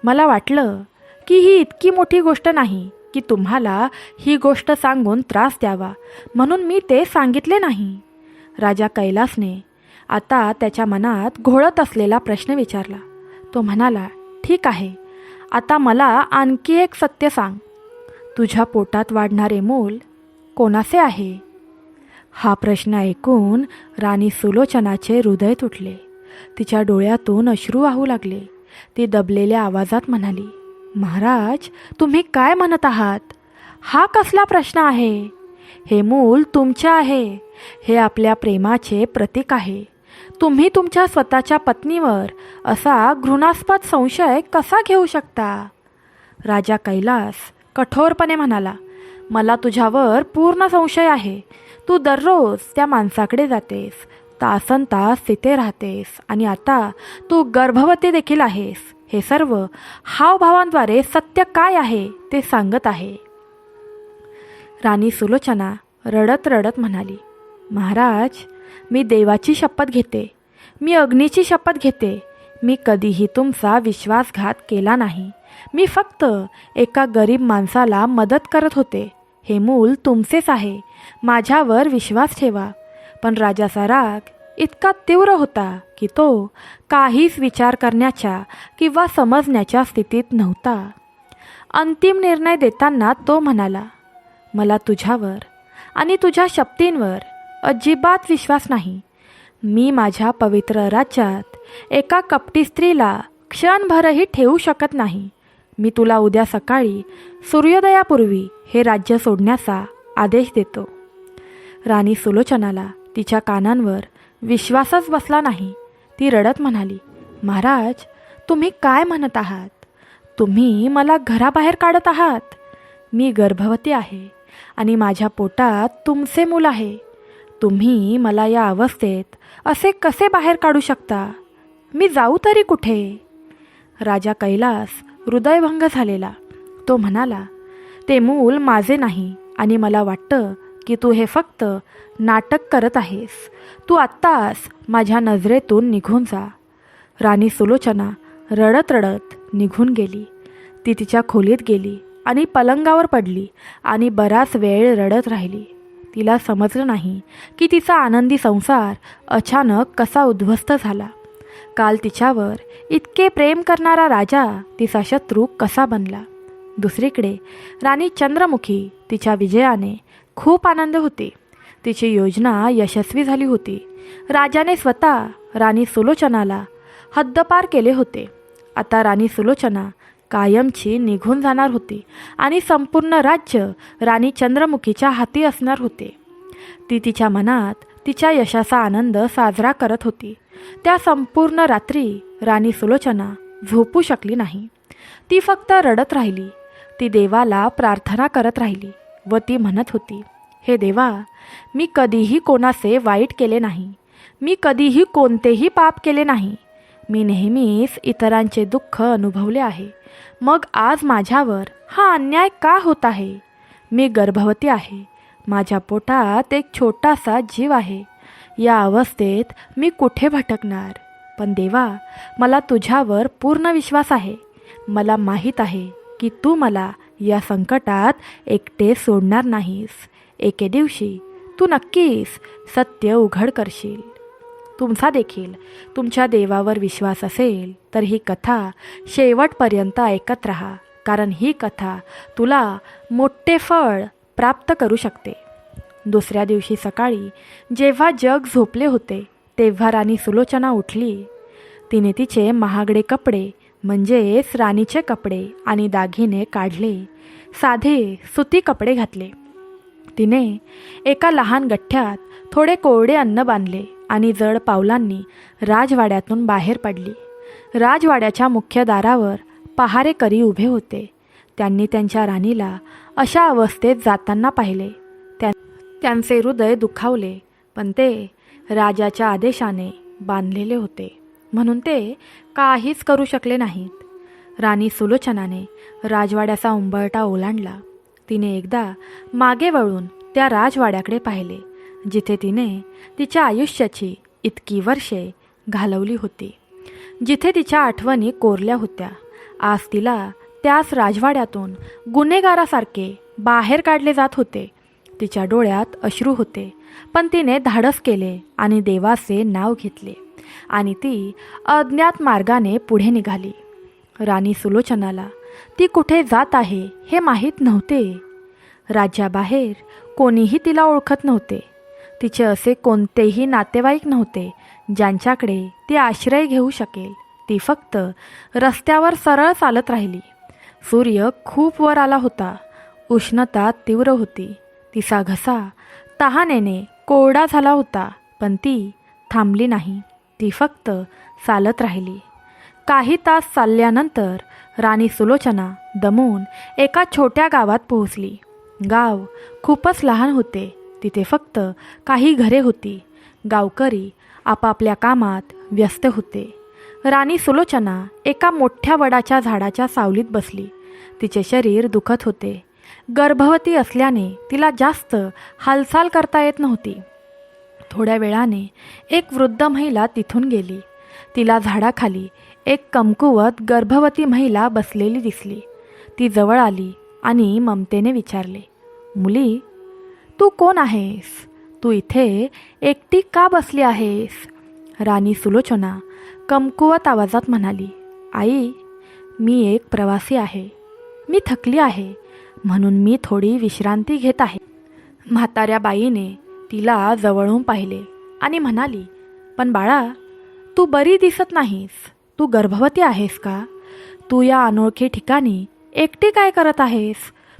मला वाटलं की ही इतकी मोठी गोष्ट नाही की तुम्हाला ही गोष्ट सांगून त्रास द्यावा, म्हणून मी ते सांगितले नाही. राजा कैलासने आता त्याच्या मनात घोळत असलेला प्रश्न विचारला. तो म्हणाला, ठीक आहे, आता मला आणखी एक सत्य सांग. तुझ्या पोटात वाढणारे मूल कोणाचे आहे? हा प्रश्न ऐकून राणी सुलोचनाचे हृदय तुटले. तिच्या डोळ्यातून अश्रू वाहू लागले. ती दबलेल्या आवाजात म्हणाली, महाराज, तुम्ही काय म्हणत आहात? हा कसला प्रश्न आहे? हे मूल तुमचे आहे. हे आपल्या प्रेमाचे प्रतीक आहे. तुम्ही तुमच्या स्वतःच्या पत्नीवर असा घृणास्पद संशय कसा घेऊ शकता? राजा कैलास कठोरपणे म्हणाला, मला तुझ्यावर पूर्ण संशय आहे. तू दररोज त्या माणसाकडे जातेस, तासनतास तिथे राहतेस आणि आता तू गर्भवती देखील आहेस. हे सर्व हावभावांद्वारे सत्य काय आहे ते सांगत आहे. राणी सुलोचना रडत रडत म्हणाली, महाराज, मी देवाची शपथ घेते, मी अग्नीची शपथ घेते, मी कधीही तुमचा विश्वासघात केला नाही. मी फक्त एका गरीब माणसाला मदत करत होते. हे मूल तुमचेच आहे. माझ्यावर विश्वास ठेवा. पण राजाचा राग इतका तीव्र होता की तो काहीच विचार करण्याच्या किंवा समजण्याच्या स्थितीत नव्हता. अंतिम निर्णय देताना तो म्हणाला, मला तुझ्यावर आणि तुझ्या शपथींवर अजिबात विश्वास नाही. मी माझ्या पवित्र राज्यात एका कपटी स्त्रीला क्षणभरही ठेवू शकत नाही. मी तुला उद्या सकाळी सूर्योदयापूर्वी हे राज्य सोडण्याचा आदेश देतो. राणी सुलोचनाला तिच्या कानांवर विश्वासच बसला नाही. ती रडत म्हणाली, महाराज, तुम्ही काय म्हणत आहात? तुम्ही मला घराबाहेर काढत आहात. मी गर्भवती आहे आणि माझ्या पोटात तुमचे मूल आहे. तुम्ही मला या अवस्थेत असे कसे बाहेर काढू शकता? मी जाऊ तरी कुठे? राजा कैलास हृदयभंग झालेला. तो म्हणाला, ते मूल माझे नाही आणि मला वाटतं की तू हे फक्त नाटक करत आहेस. तू आत्ताच माझ्या नजरेतून निघून जा. राणी सुलोचना रडत रडत निघून गेली. ती तिच्या खोलीत गेली आणि पलंगावर पडली आणि बराच वेळ रडत राहिली. तिला समजलं नाही की तिचा आनंदी संसार अचानक कसा उद्ध्वस्त झाला. काल तिच्यावर इतके प्रेम करणारा राजा तिचा शत्रू कसा बनला. दुसरीकडे राणी चंद्रमुखी तिच्या विजयाने खूप आनंद होती. तिची योजना यशस्वी झाली होती. राजाने स्वतः राणी सुलोचनाला हद्दपार केले होते. आता राणी सुलोचना कायमची निघून जाणार होती आणि संपूर्ण राज्य राणी चंद्रमुखीच्या हाती असणार होते. ती तिच्या मनात तिच्या यशाचा आनंद साजरा करत होती. त्या संपूर्ण रात्री राणी सुलोचना झोपू शकली नाही. ती फक्त रडत राहिली. ती देवाला प्रार्थना करत राहिली व ती म्हणत होती, हे देवा, मी कधीही कोणाचे वाईट केले नाही. मी कधीही कोणतेही पाप केले नाही. मी नेहमीच इतरांचे दुःख अनुभवले आहे. मग आज माझ्यावर हा अन्याय का होत आहे? मी गर्भवती आहे. माझ्या पोटात एक छोटासा जीव आहे. या अवस्थेत मी कुठे भटकणार? पण देवा, मला तुझ्यावर पूर्ण विश्वास आहे. मला माहीत आहे की तू मला या संकटात एकटे सोडणार नाहीस. एके दिवशी तू नक्कीच सत्य उघड करशील. तुमचा देखील तुमच्या देवावर विश्वास असेल तर ही कथा शेवटपर्यंत ऐकत राहा, कारण ही कथा तुला मोठे फळ प्राप्त करू शकते. दुसऱ्या दिवशी सकाळी जेव्हा जग झोपले होते तेव्हा राणी सुलोचना उठली. तिने तिचे महागडे कपडे म्हणजेच राणीचे कपडे आणि दागिने काढले. साधे सुती कपडे घातले. तिने एका लहान गठ्ठ्यात थोडे कोरडे अन्न बांधले आणि जड पावलांनी राजवाड्यातून बाहेर पडली. राजवाड्याच्या मुख्य दारावर पहारेकरी उभे होते. त्यांनी त्यांच्या राणीला अशा अवस्थेत जाताना पाहिले. त्यांचे हृदय दुखावले, पण ते राजाच्या आदेशाने बांधलेले होते म्हणून ते काहीच करू शकले नाहीत. राणी सुलोचनाने राजवाड्याचा उंबरठा ओलांडला. तिने एकदा मागे वळून त्या राजवाड्याकडे पाहिले जिथे तिने तिच्या आयुष्याची इतकी वर्षे घालवली होती, जिथे तिच्या आठवणी कोरल्या होत्या. आज तिला त्याच राजवाड्यातून गुन्हेगारासारखे बाहेर काढले जात होते. तिच्या डोळ्यात अश्रू होते, पण तिने धाडस केले आणि देवाचे नाव घेतले आणि ती अज्ञात मार्गाने पुढे निघाली. राणी सुलोचनाला ती कुठे जात आहे हे माहीत नव्हते. राज्याबाहेर कोणीही तिला ओळखत नव्हते. तिचे असे कोणतेही नातेवाईक नव्हते ज्यांच्याकडे ती आश्रय घेऊ शकेल. ती फक्त रस्त्यावर सरळ चालत राहिली. सूर्य खूप वर आला होता. उष्णता तीव्र होती. तिचा घसा तहानेने कोरडा झाला होता, पण ती थांबली नाही. ती फक्त चालत राहिली. काही तास चालल्यानंतर राणी सुलोचना दमून एका छोट्या गावात पोहोचली. गाव खूपच लहान होते. तिथे फक्त काही घरे होती. गावकरी आपापल्या कामात व्यस्त होते. राणी सुलोचना एका मोठ्या वडाच्या झाडाच्या सावलीत बसली. तिचे शरीर दुखत होते. गर्भवती असल्याने तिला जास्त हालचाल करता येत नव्हती. थोड्या वेळाने एक वृद्ध महिला तिथून गेली. तिला झाडाखाली एक कमकुवत गर्भवती महिला बसलेली दिसली. ती जवळ आली आणि ममतेने विचारले, मुली, तू कोण आहेस? तू इथे एकटी का बसली आहेस? राणी सुलोचना कमकुवत आवाजात म्हणाली, आई, मी एक प्रवासी आहे. मी थकली आहे म्हणून मी थोडी विश्रांती घेत आहे. म्हाताऱ्या बाईने तिला जवळून पाहिले आणि म्हणाली, पण बाळा, तू बरी दिसत नाहीस. तू गर्भवती आहेस का? तू या अनोळखी ठिकाणी एकटी काय करत आहेस?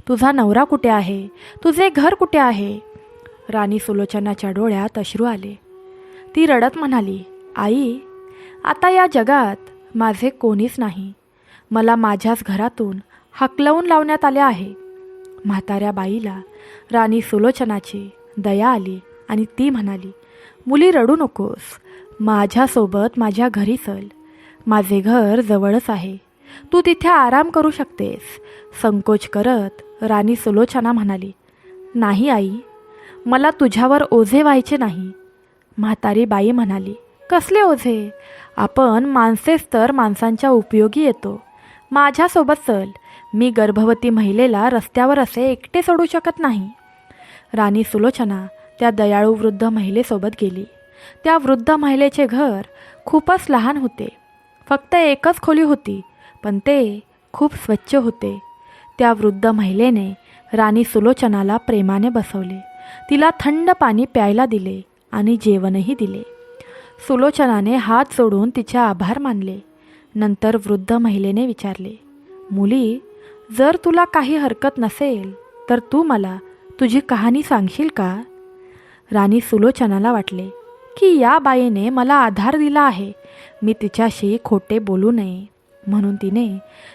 तुझा नवरा कुठे आहे? तुझे घर कुठे आहे? राणी सुलोचनाच्या डोळ्यात अश्रू आले. ती रडत म्हणाली, आई, आता या जगात माझे कोणीच नाही. मला माझ्याच घरातून हाकलवून लावण्यात आले आहे. म्हाताऱ्या बाईला राणी सुलोचनाची दया आली आणि ती म्हणाली, मुली, रडू नकोस. माझ्यासोबत माझ्या घरी चल. माझे घर जवळच आहे. तू तिथे आराम करू शकतेस. संकोच करत राणी सुलोचना म्हणाली, नाही आई, मला तुझ्यावर ओझे व्हायचे नाही. म्हातारी बाई म्हणाली, कसले ओझे? आपण माणसेच तर माणसांच्या उपयोगी येतो. माझ्यासोबत चल. मी गर्भवती महिलेला रस्त्यावर असे एकटे सोडू शकत नाही. राणी सुलोचना त्या दयाळू वृद्ध महिलेसोबत गेली. त्या वृद्ध महिलेचे घर खूपच लहान होते. फक्त एकच खोली होती, पण ते खूप स्वच्छ होते. त्या वृद्ध महिलेने राणी सुलोचनाला प्रेमाने बसवले. तिला थंड पाणी प्यायला दिले आणि जेवणही दिले. सुलोचनाने हात जोडून तिचे आभार मानले. नंतर वृद्ध महिलेने विचारले, मुली, जर तुला काही हरकत नसेल तर तू मला तुझी कहाणी सांगशील का? राणी सुलोचनाला वाटले की या बाईने मला आधार दिला आहे. मी तिच्याशी खोटे बोलू नये म्हणून तिने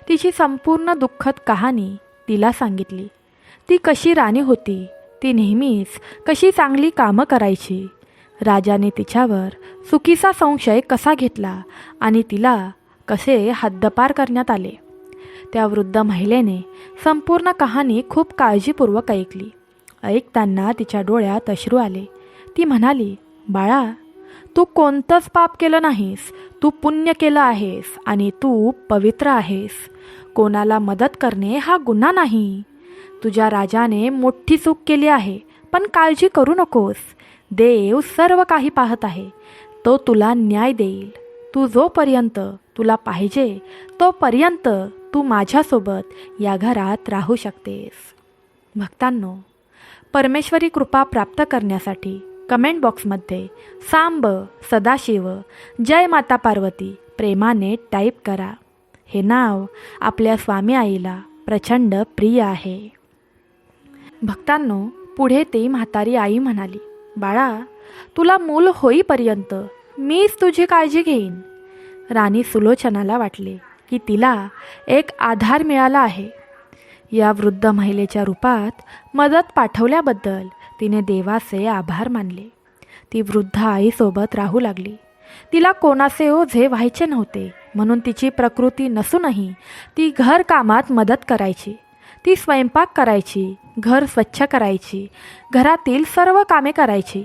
तिची संपूर्ण दुःखद कहाणी तिला सांगितली. ती कशी राणी होती. ती नेहमीच कशी चांगली कामं करायची. राजाने तिच्यावर चुकीचा संशय कसा घेतला आणि तिला कसे हद्दपार करण्यात आले. त्या वृद्ध महिलेने संपूर्ण कहाणी खूप काळजीपूर्वक ऐकली. ऐकताना तिच्या डोळ्यात अश्रू आले. ती म्हणाली, बाळा, तू कोणतंच पाप केलं नाहीस, तू पुण्य केलं आहेस आणि तू पवित्र आहेस. कोणाला मदत करणे हा गुन्हा नाही. तुझ्या राजाने मोठी चूक केली आहे, पण काळजी करू नकोस. देव सर्व काही पाहत आहे. तो तुला न्याय देईल. तू जोपर्यंत तुला पाहिजे तोपर्यंत तू माझ्यासोबत या घरात राहू शकतेस. भक्तांनो, परमेश्वरी कृपा प्राप्त करण्यासाठी कमेंट बॉक्समध्ये सांब, सदाशिव, जय माता पार्वती प्रेमाने टाईप करा. हे नाव आपल्या स्वामी आईला प्रचंड प्रिय आहे. भक्तांनो, पुढे ती म्हातारी आई म्हणाली, बाळा, तुला मूल होईपर्यंत मीच तुझी काळजी घेईन. राणी सुलोचनाला वाटले की तिला एक आधार मिळाला आहे. या वृद्ध महिलेच्या रूपात मदत पाठवल्याबद्दल तिने देवाचे आभार मानले. ती वृद्ध आईसोबत राहू लागली. तिला कोणाचे ओझे व्हायचे नव्हते, म्हणून तिची प्रकृती नसूनही ती घरकामात मदत करायची. ती स्वयंपाक करायची, घर स्वच्छ करायची, घरातील सर्व कामे करायची.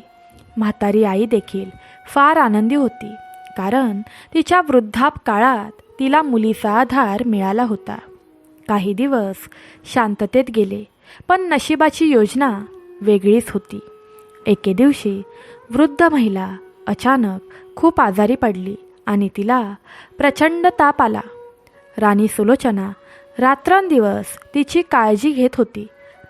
म्हातारी आई देखील फार आनंदी होती, कारण तिच्या वृद्धापकाळात तिला मुलीचा आधार मिळाला होता. काही दिवस शांततेत गेले, पण नशिबाची योजना वेगळीच होती. एके दिवशी वृद्ध महिला अचानक खूप आजारी पडली आणि तिला प्रचंड ताप आला. राणी सुलोचना रात्रंदिवस तिची काळजी घेत होती,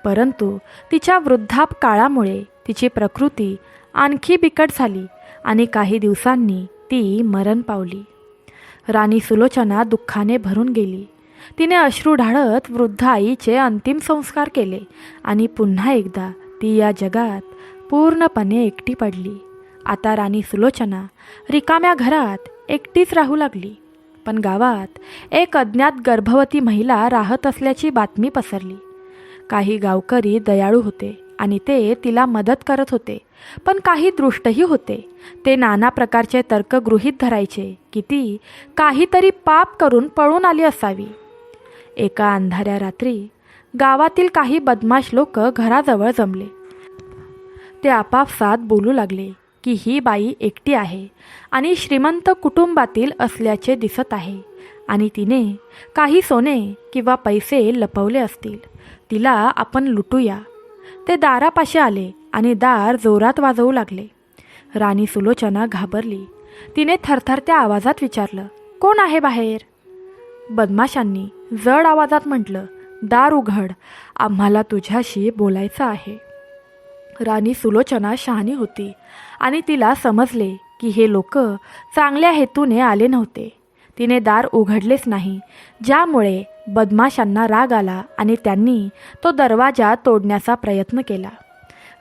परंतु तिच्या वृद्धापकाळामुळे तिची प्रकृती आणखी बिकट झाली आणि काही दिवसांनी ती मरण पावली. राणी सुलोचना दुःखाने भरून गेली. तिने अश्रू ढाळत वृद्ध आईचे अंतिम संस्कार केले आणि पुन्हा एकदा ती या जगात पूर्णपणे एकटी पडली. आता राणी सुलोचना रिकाम्या घरात एकटीच राहू लागली. पण गावात एक अज्ञात गर्भवती महिला राहत असल्याची बातमी पसरली. काही गावकरी दयाळू होते आणि ते तिला मदत करत होते, पण काही दृष्टही होते. ते नाना प्रकारचे तर्क गृहीत धरायचे की ती काहीतरी पाप करून पळून आली असावी. एका अंधाऱ्या रात्री गावातील काही बदमाश लोक घराजवळ जमले. ते आपापसात बोलू लागले की ही बाई एकटी आहे आणि श्रीमंत कुटुंबातील असल्याचे दिसत आहे आणि तिने काही सोने किंवा पैसे लपवले असतील. तिला आपण लुटूया. ते दारापाशी आले आणि दार जोरात वाजवू लागले. राणी सुलोचना घाबरली. तिने थरथरत्या आवाजात विचारलं, कोण आहे बाहेर? बदमाशांनी जड आवाजात म्हटलं, दार उघड, आम्हाला तुझ्याशी बोलायचं आहे. राणी सुलोचना शहाणी होती आणि तिला समजले की हे लोक चांगल्या हेतूने आले नव्हते. तिने दार उघडलेच नाही, ज्यामुळे बदमाशांना राग आला आणि त्यांनी तो दरवाजा तोडण्याचा प्रयत्न केला.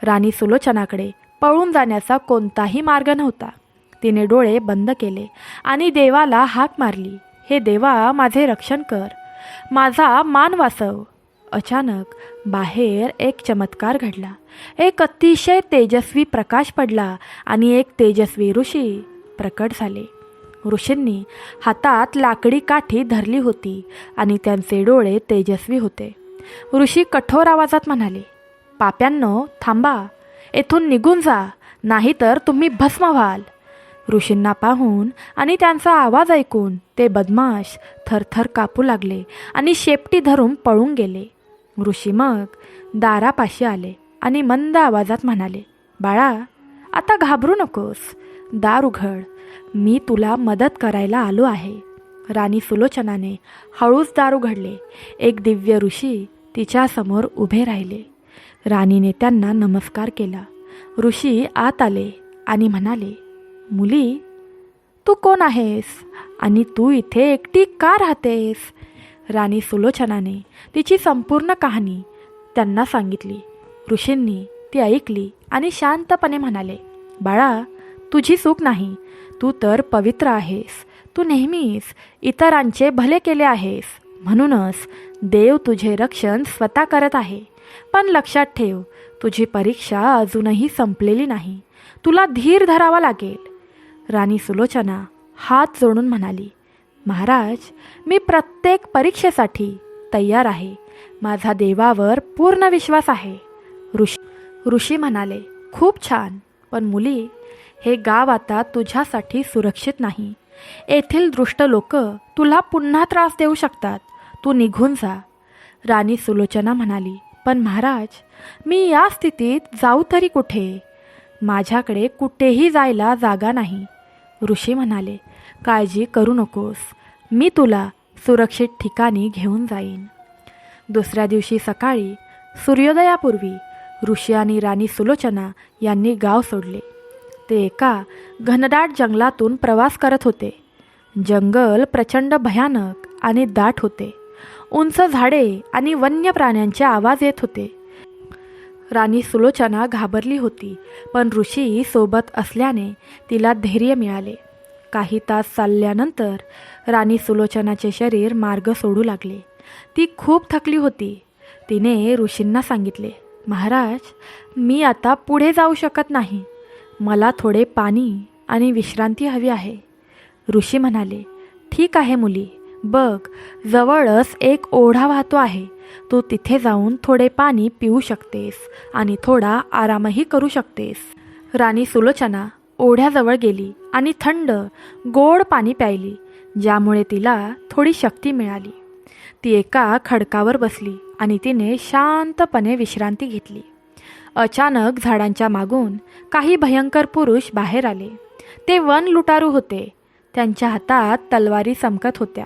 राणी सुलोचनाकडे पळून जाण्याचा कोणताही मार्ग नव्हता. तिने डोळे बंद केले आणि देवाला हाक मारली, हे देवा, माझे रक्षण कर, माझा मान वाचव. अचानक बाहेर एक चमत्कार घडला. एक अतिशय तेजस्वी प्रकाश पडला आणि एक तेजस्वी ऋषी प्रकट झाले. ऋषींनी हातात लाकडी काठी धरली होती आणि त्यांचे डोळे तेजस्वी होते. ऋषी कठोर आवाजात म्हणाले, पाप्यांनो, थांबा, येथून निघून जा, नाहीतर तुम्ही भस्म व्हाल. ऋषींना पाहून आणि त्यांचा आवाज ऐकून ते बदमाश थरथर कापू लागले आणि शेपटी धरून पळून गेले. ऋषी मग दारापाशी आले आणि मंद आवाजात म्हणाले, बाळा, आता घाबरू नकोस, दार उघड, मी तुला मदत करायला आलो आहे. राणी सुलोचनाने हळूच दार उघडले. एक दिव्य ऋषी तिच्यासमोर उभे राहिले. राणीने त्यांना नमस्कार केला. ऋषी आत आले आणि म्हणाले, मुली, तू कोण आहेस आणि तू इथे एकटी का राहतेस? राणी सुलोचनाने तिची संपूर्ण कहाणी त्यांना सांगितली. ऋषींनी ती ऐकली आणि शांतपणे म्हणाले, बाळा, तुझी चूक नाही, तू तर पवित्र आहेस. तू नेहमीच इतरांचे भले केले आहेस, म्हणूनच देव तुझे रक्षण स्वतः करत आहे. पण लक्षात ठेव, तुझी परीक्षा अजूनही संपलेली नाही. तुला धीर धरावा लागेल. राणी सुलोचना हात जोडून म्हणाली, महाराज, मी प्रत्येक परीक्षेसाठी तयार आहे. माझा देवावर पूर्ण विश्वास आहे. ऋषी म्हणाले, खूप छान, पण मुली, हे गाव आता तुझ्यासाठी सुरक्षित नाही. येथील दुष्ट लोक तुला पुन्हा त्रास देऊ शकतात. तू निघून जा. राणी सुलोचना म्हणाली, पण महाराज, मी या स्थितीत जाऊ तरी कुठे? माझ्याकडे कुठेही जायला जागा नाही. ऋषी म्हणाले, काळजी करू नकोस, मी तुला सुरक्षित ठिकाणी घेऊन जाईन. दुसऱ्या दिवशी सकाळी सूर्योदयापूर्वी ऋषी आणि राणी सुलोचना यांनी गाव सोडले. ते एका घनदाट जंगलातून प्रवास करत होते. जंगल प्रचंड भयानक आणि दाट होते. उंच झाडे आणि वन्य प्राण्यांचे आवाज येत होते. राणी सुलोचना घाबरली होती, पण ऋषी सोबत असल्याने तिला धैर्य मिळाले. काही तास चालल्यानंतर राणी सुलोचनाचे शरीर मार्ग सोडू लागले. ती खूप थकली होती. तिने ऋषींना सांगितले, महाराज, मी आता पुढे जाऊ शकत नाही. मला थोडे पाणी आणि विश्रांती हवी आहे. ऋषी म्हणाले, ठीक आहे मुली, बघ, जवळच एक ओढा वाहतो आहे. तू तिथे जाऊन थोडे पाणी पिऊ शकतेस आणि थोडा आरामही करू शकतेस. राणी सुलोचना ओढ्याजवळ गेली आणि थंड गोड पाणी प्यायली, ज्यामुळे तिला थोडी शक्ती मिळाली. ती एका खडकावर बसली आणि तिने शांतपणे विश्रांती घेतली. अचानक झाडांच्या मागून काही भयंकर पुरुष बाहेर आले. ते वन लुटारू होते. त्यांच्या हातात तलवारी चमकत होत्या.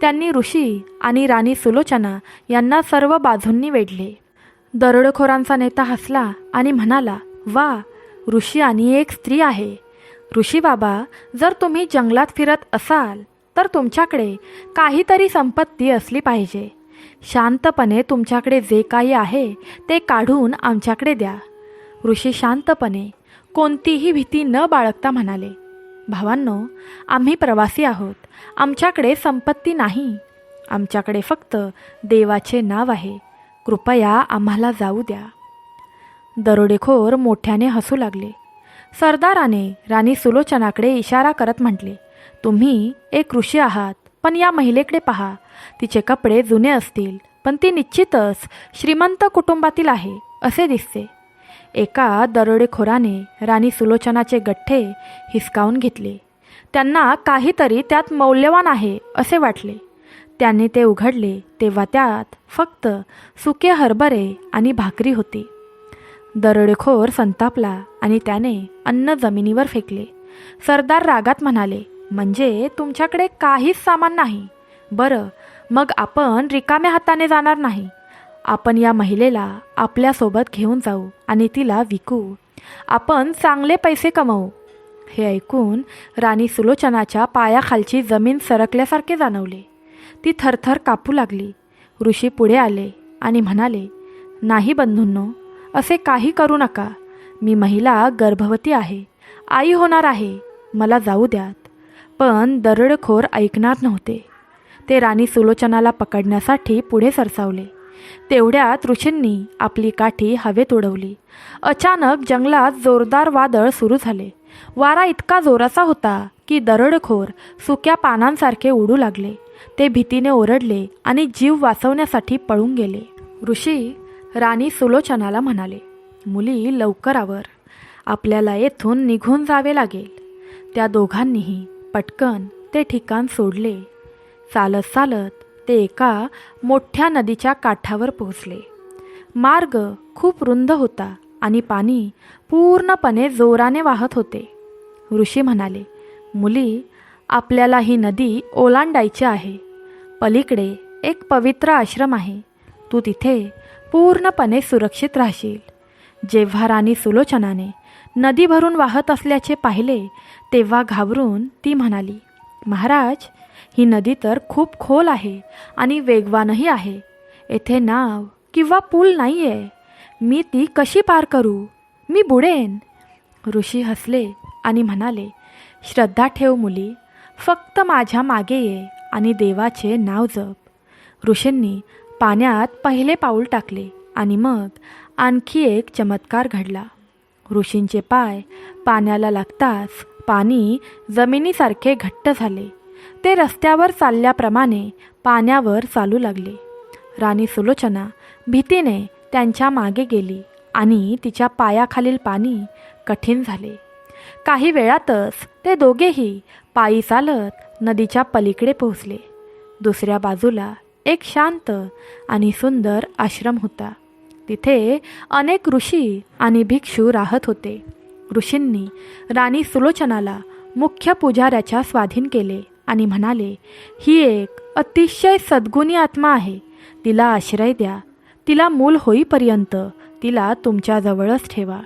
त्यांनी ऋषी आणि राणी सुलोचना यांना सर्व बाजूंनी वेढले. दरोडेखोरांचा नेता हसला आणि म्हणाला, वा, ऋषी आणि एक स्त्री आहे. ऋषी बाबा, जर तुम्ही जंगलात फिरत असाल तर तुमच्याकडे काहीतरी संपत्ती असली पाहिजे. शांतपणे तुमच्याकडे जे काही आहे ते काढून आमच्याकडे द्या. ऋषी शांतपणे, कोणतीही भीती न बाळगता म्हणाले, भावांनो, आम्ही प्रवासी आहोत. आमच्याकडे संपत्ती नाही. आमच्याकडे फक्त देवाचे नाव आहे. कृपया आम्हाला जाऊ द्या. दरोडेखोर मोठ्याने हसू लागले. सरदाराने राणी सुलोचनाकडे इशारा करत म्हटले, तुम्ही एक ऋषी आहात, पण या महिलेकडे पहा. तिचे कपडे जुने असतील, पण ती निश्चितच श्रीमंत कुटुंबातील आहे असे दिसते. एका दरोडेखोराने राणी सुलोचनाचे गठ्ठे हिसकावून घेतले. त्यांना काहीतरी त्यात मौल्यवान आहे असे वाटले. त्यांनी ते उघडले तेव्हा त्यात फक्त सुके हरभरे आणि भाकरी होती. दरोडेखोर संतापला आणि त्याने अन्न जमिनीवर फेकले. सरदार रागात म्हणाले, म्हणजे तुमच्याकडे काहीच सामान नाही? बरं, मग आपण रिकाम्या हाताने जाणार नाही. आपण या महिलेला आपल्यासोबत घेऊन जाऊ आणि तिला विकू. आपण चांगले पैसे कमवू. हे ऐकून राणी सुलोचनाच्या पायाखालची जमीन सरकल्यासारखे जाणवले. ती थरथर कापू लागली. ऋषी पुढे आले आणि म्हणाले, नाही बंधूंनो, असे काही करू नका. मी महिला गर्भवती आहे, आई होणार आहे. मला जाऊ द्यात. पण दरोडेखोर ऐकणार नव्हते. ते राणी सुलोचनाला पकडण्यासाठी पुढे सरसावले. तेवढ्यात ऋषींनी आपली काठी हवेत उडवली. अचानक जंगलात जोरदार वादळ सुरू झाले. वारा इतका जोराचा होता की दरोडेखोर सुक्या पानांसारखे उडू लागले. ते भीतीने ओरडले आणि जीव वाचवण्यासाठी पळून गेले. ऋषी राणी सुलोचनाला म्हणाले, मुली, लवकर आवर. आपल्याला येथून निघून जावे लागेल. त्या दोघांनीही पटकन ते ठिकाण सोडले. चालत चालत ते एका मोठ्या नदीच्या काठावर पोहोचले. मार्ग खूप रुंद होता आणि पाणी पूर्णपणे जोराने वाहत होते. ऋषी म्हणाले, मुली, आपल्याला ही नदी ओलांडायची आहे. पलीकडे एक पवित्र आश्रम आहे. तू तिथे पूर्णपणे सुरक्षित राहशील. जेव्हा राणी सुलोचनाने नदी भरून वाहत असल्याचे पाहिले तेव्हा घाबरून ती म्हणाली, महाराज, ही नदी तर खूप खोल आहे आणि वेगवानही आहे. येथे नाव किंवा पूल नाही आहे. मी ती कशी पार करू? मी बुडेन. ऋषी हसले आणि म्हणाले, श्रद्धा ठेव मुली. फक्त माझ्या मागे ये आणि देवाचे नाव जप. ऋषींनी पाण्यात पहिले पाऊल टाकले आणि मग आणखी एक चमत्कार घडला. ऋषींचे पाय पाण्याला लागताच पाणी जमिनीसारखे घट्ट झाले. ते रस्त्यावर चालल्याप्रमाणे पाण्यावर चालू लागले. राणी सुलोचना भीतीने त्यांच्या मागे गेली आणि तिच्या पायाखालील पाणी कठीण झाले. काही वेळातच ते दोघेही पायी चालत नदीच्या पलीकडे पोहोचले. दुसऱ्या बाजूला एक शांत आणि सुंदर आश्रम होता. तिथे अनेक ऋषी आणि भिक्षू राहत होते. ऋषींनी राणी सुलोचनाला मुख्य पुजाऱ्याच्या स्वाधीन केले आणि म्हणाले, ही एक अतिशय सद्गुणी आत्मा आहे. तिला आश्रय द्या. तिला मूल होईपर्यंत तिला तुमच्याजवळच ठेवा.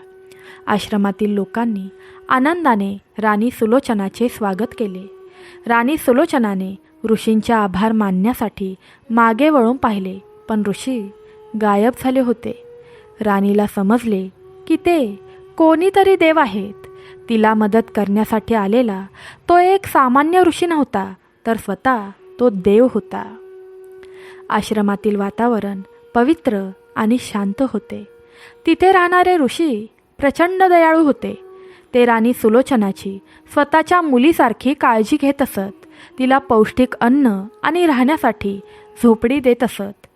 आश्रमातील लोकांनी आनंदाने राणी सुलोचनाचे स्वागत केले. राणी सुलोचनाने ऋषींचे आभार मानण्यासाठी मागे वळून पाहिले, पण ऋषी गायब झाले होते. राणीला समजले की ते कोणीतरी देव आहेत. तिला मदत करण्यासाठी आलेला तो एक सामान्य ऋषी नव्हता, तर स्वतः तो देव होता. आश्रमातील वातावरण पवित्र आणि शांत होते. तिथे राहणारे ऋषी प्रचंड दयाळू होते. ते राणी सुलोचनाची स्वतःच्या मुलीसारखी काळजी घेत असत. तिला पौष्टिक अन्न आणि राहण्यासाठी झोपडी देत असत.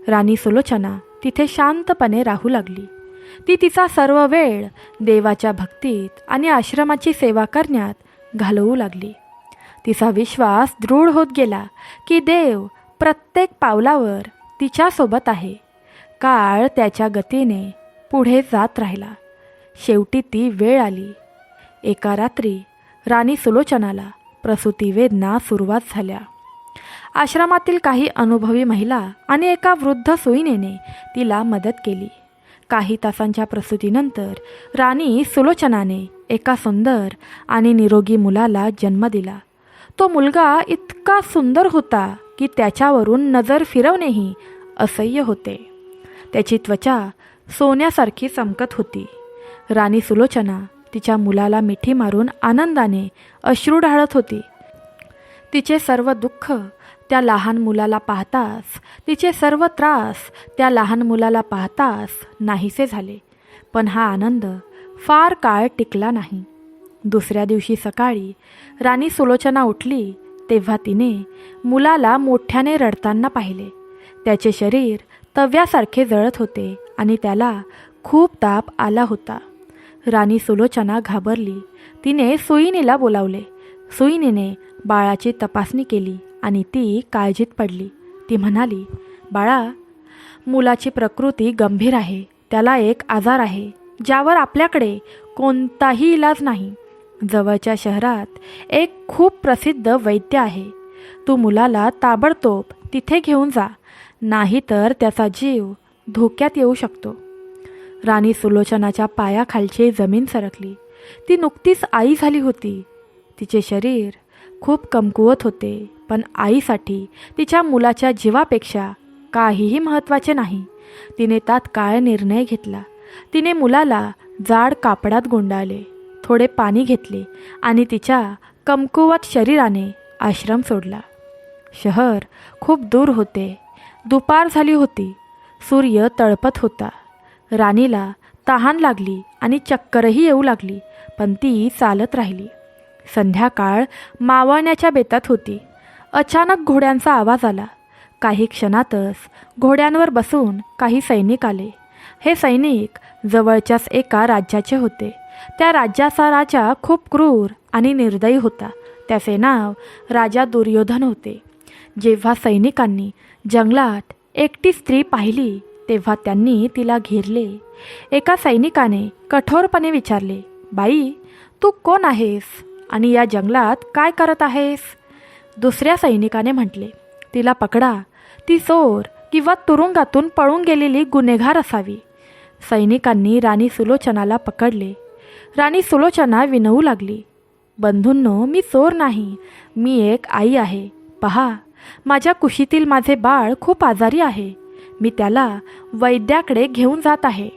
राणी सुलोचना तिथे शांतपणे राहू लागली. ती तिचा सर्व वेळ देवाच्या भक्तीत आणि आश्रमाची सेवा करण्यात घालवू लागली. तिचा विश्वास दृढ होत गेला की देव प्रत्येक पावलावर तिच्यासोबत आहे. काळ त्याच्या गतीने पुढे जात राहिला. शेवटी ती वेळ आली. एका रात्री राणी सुलोचनाला प्रसूती वेदना सुरुवात झाल्या. आश्रमातील काही अनुभवी महिला आणि एका वृद्ध सुईणीने तिला मदत केली. काही तासांच्या प्रसूतीनंतर राणी सुलोचनाने एका सुंदर आणि निरोगी मुलाला जन्म दिला. तो मुलगा इतका सुंदर होता की त्याच्यावरून नजर फिरवणेही असह्य होते. त्याची त्वचा सोन्यासारखी चमकत होती. राणी सुलोचना तिच्या मुलाला मिठी मारून आनंदाने अश्रू ढाळत होती. तिचे सर्व दुःख त्या लहान मुलाला पाहताच, तिचे सर्व त्रास त्या लहान मुलाला पाहताच नाहीसे झाले. पण हा आनंद फार काळ टिकला नाही. दुसऱ्या दिवशी सकाळी राणी सुलोचना उठली तेव्हा तिने मुलाला मोठ्याने रडताना पाहिले. त्याचे शरीर तव्यासारखे जळत होते आणि त्याला खूप ताप आला होता. राणी सुलोचना घाबरली. तिने सुईणीला बोलावले. सुईणीने बाळाची तपासणी केली आणि ती काळजीत पडली. ती म्हणाली, बाळा, मुलाची प्रकृती गंभीर आहे. त्याला एक आजार आहे ज्यावर आपल्याकडे कोणताही इलाज नाही. जवळच्या शहरात एक खूप प्रसिद्ध वैद्य आहे. तू मुलाला ताबडतोब तिथे घेऊन जा, नाहीतर त्याचा जीव धोक्यात येऊ शकतो. राणी सुलोचनाच्या पायाखालची जमीन सरकली. ती नुकतीच आई झाली होती. तिचे शरीर खूप कमकुवत होते, पण आईसाठी तिच्या मुलाच्या जीवापेक्षा काहीही महत्त्वाचे नाही. तिने तात्काळ निर्णय घेतला. तिने मुलाला जाड कापडात गुंडाळले, थोडे पाणी घेतले आणि तिच्या कमकुवत शरीराने आश्रम सोडला. शहर खूप दूर होते. दुपार झाली होती. सूर्य तळपत होता. राणीला तहान लागली आणि चक्करही येऊ लागली, पण ती चालत राहिली. संध्याकाळ मावळण्याच्या बेतात होती. अचानक घोड्यांचा आवाज आला. काही क्षणातच घोड्यांवर बसून काही सैनिक आले. हे सैनिक जवळच्याच एका राज्याचे होते. त्या राज्याचा राजा खूप क्रूर आणि निर्दयी होता. त्याचे नाव राजा दुर्योधन होते. जेव्हा सैनिकांनी जंगलात एकटी स्त्री पाहिली तेव्हा त्यांनी तिला घेरले. एका सैनिकाने कठोरपणे विचारले, बाई, तू कोण आहेस आणि या जंगलात काय करत आहेस? दुसऱ्या सैनिकाने म्हटले, तिला पकडा. ती चोर किंवा तुरुंगातून पळून गेलेली गुन्हेगार असावी. सैनिकांनी राणी सुलोचनाला पकडले. राणी सुलोचना विनवू लागली, बंधूंनो, मी चोर नाही. मी एक आई आहे. पहा, माझ्या कुशीतील माझे बाळ खूप आजारी आहे. मी त्याला वैद्याकडे घेऊन जात आहे.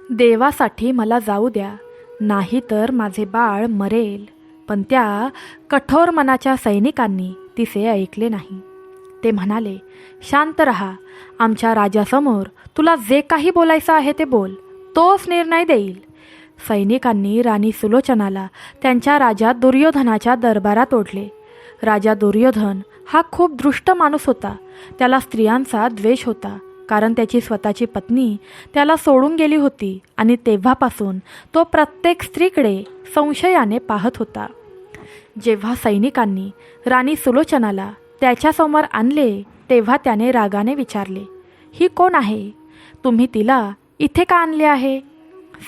देवासाठी मला जाऊ द्या, नाहीतर माझे बाळ मरेल. पण त्या कठोर मनाच्या सैनिकांनी तिचे ऐकले नाही. ते म्हणाले, शांत रहा. आमच्या राजासमोर तुला जे काही बोलायचं आहे ते बोल, तोच निर्णय देईल. सैनिकांनी राणी सुलोचनाला त्यांच्या राजा दुर्योधनाच्या दरबारात ओढले. राजा दुर्योधन हा खूप दृष्ट माणूस होता. त्याला स्त्रियांचा द्वेष होता, कारण त्याची स्वतःची पत्नी त्याला सोडून गेली होती आणि तेव्हापासून तो प्रत्येक स्त्रीकडे संशयाने पाहत होता. जेव्हा सैनिकांनी राणी सुलोचनाला त्याच्यासमोर आणले तेव्हा त्याने रागाने विचारले, ही कोण आहे? तुम्ही तिला इथे का आणले आहे?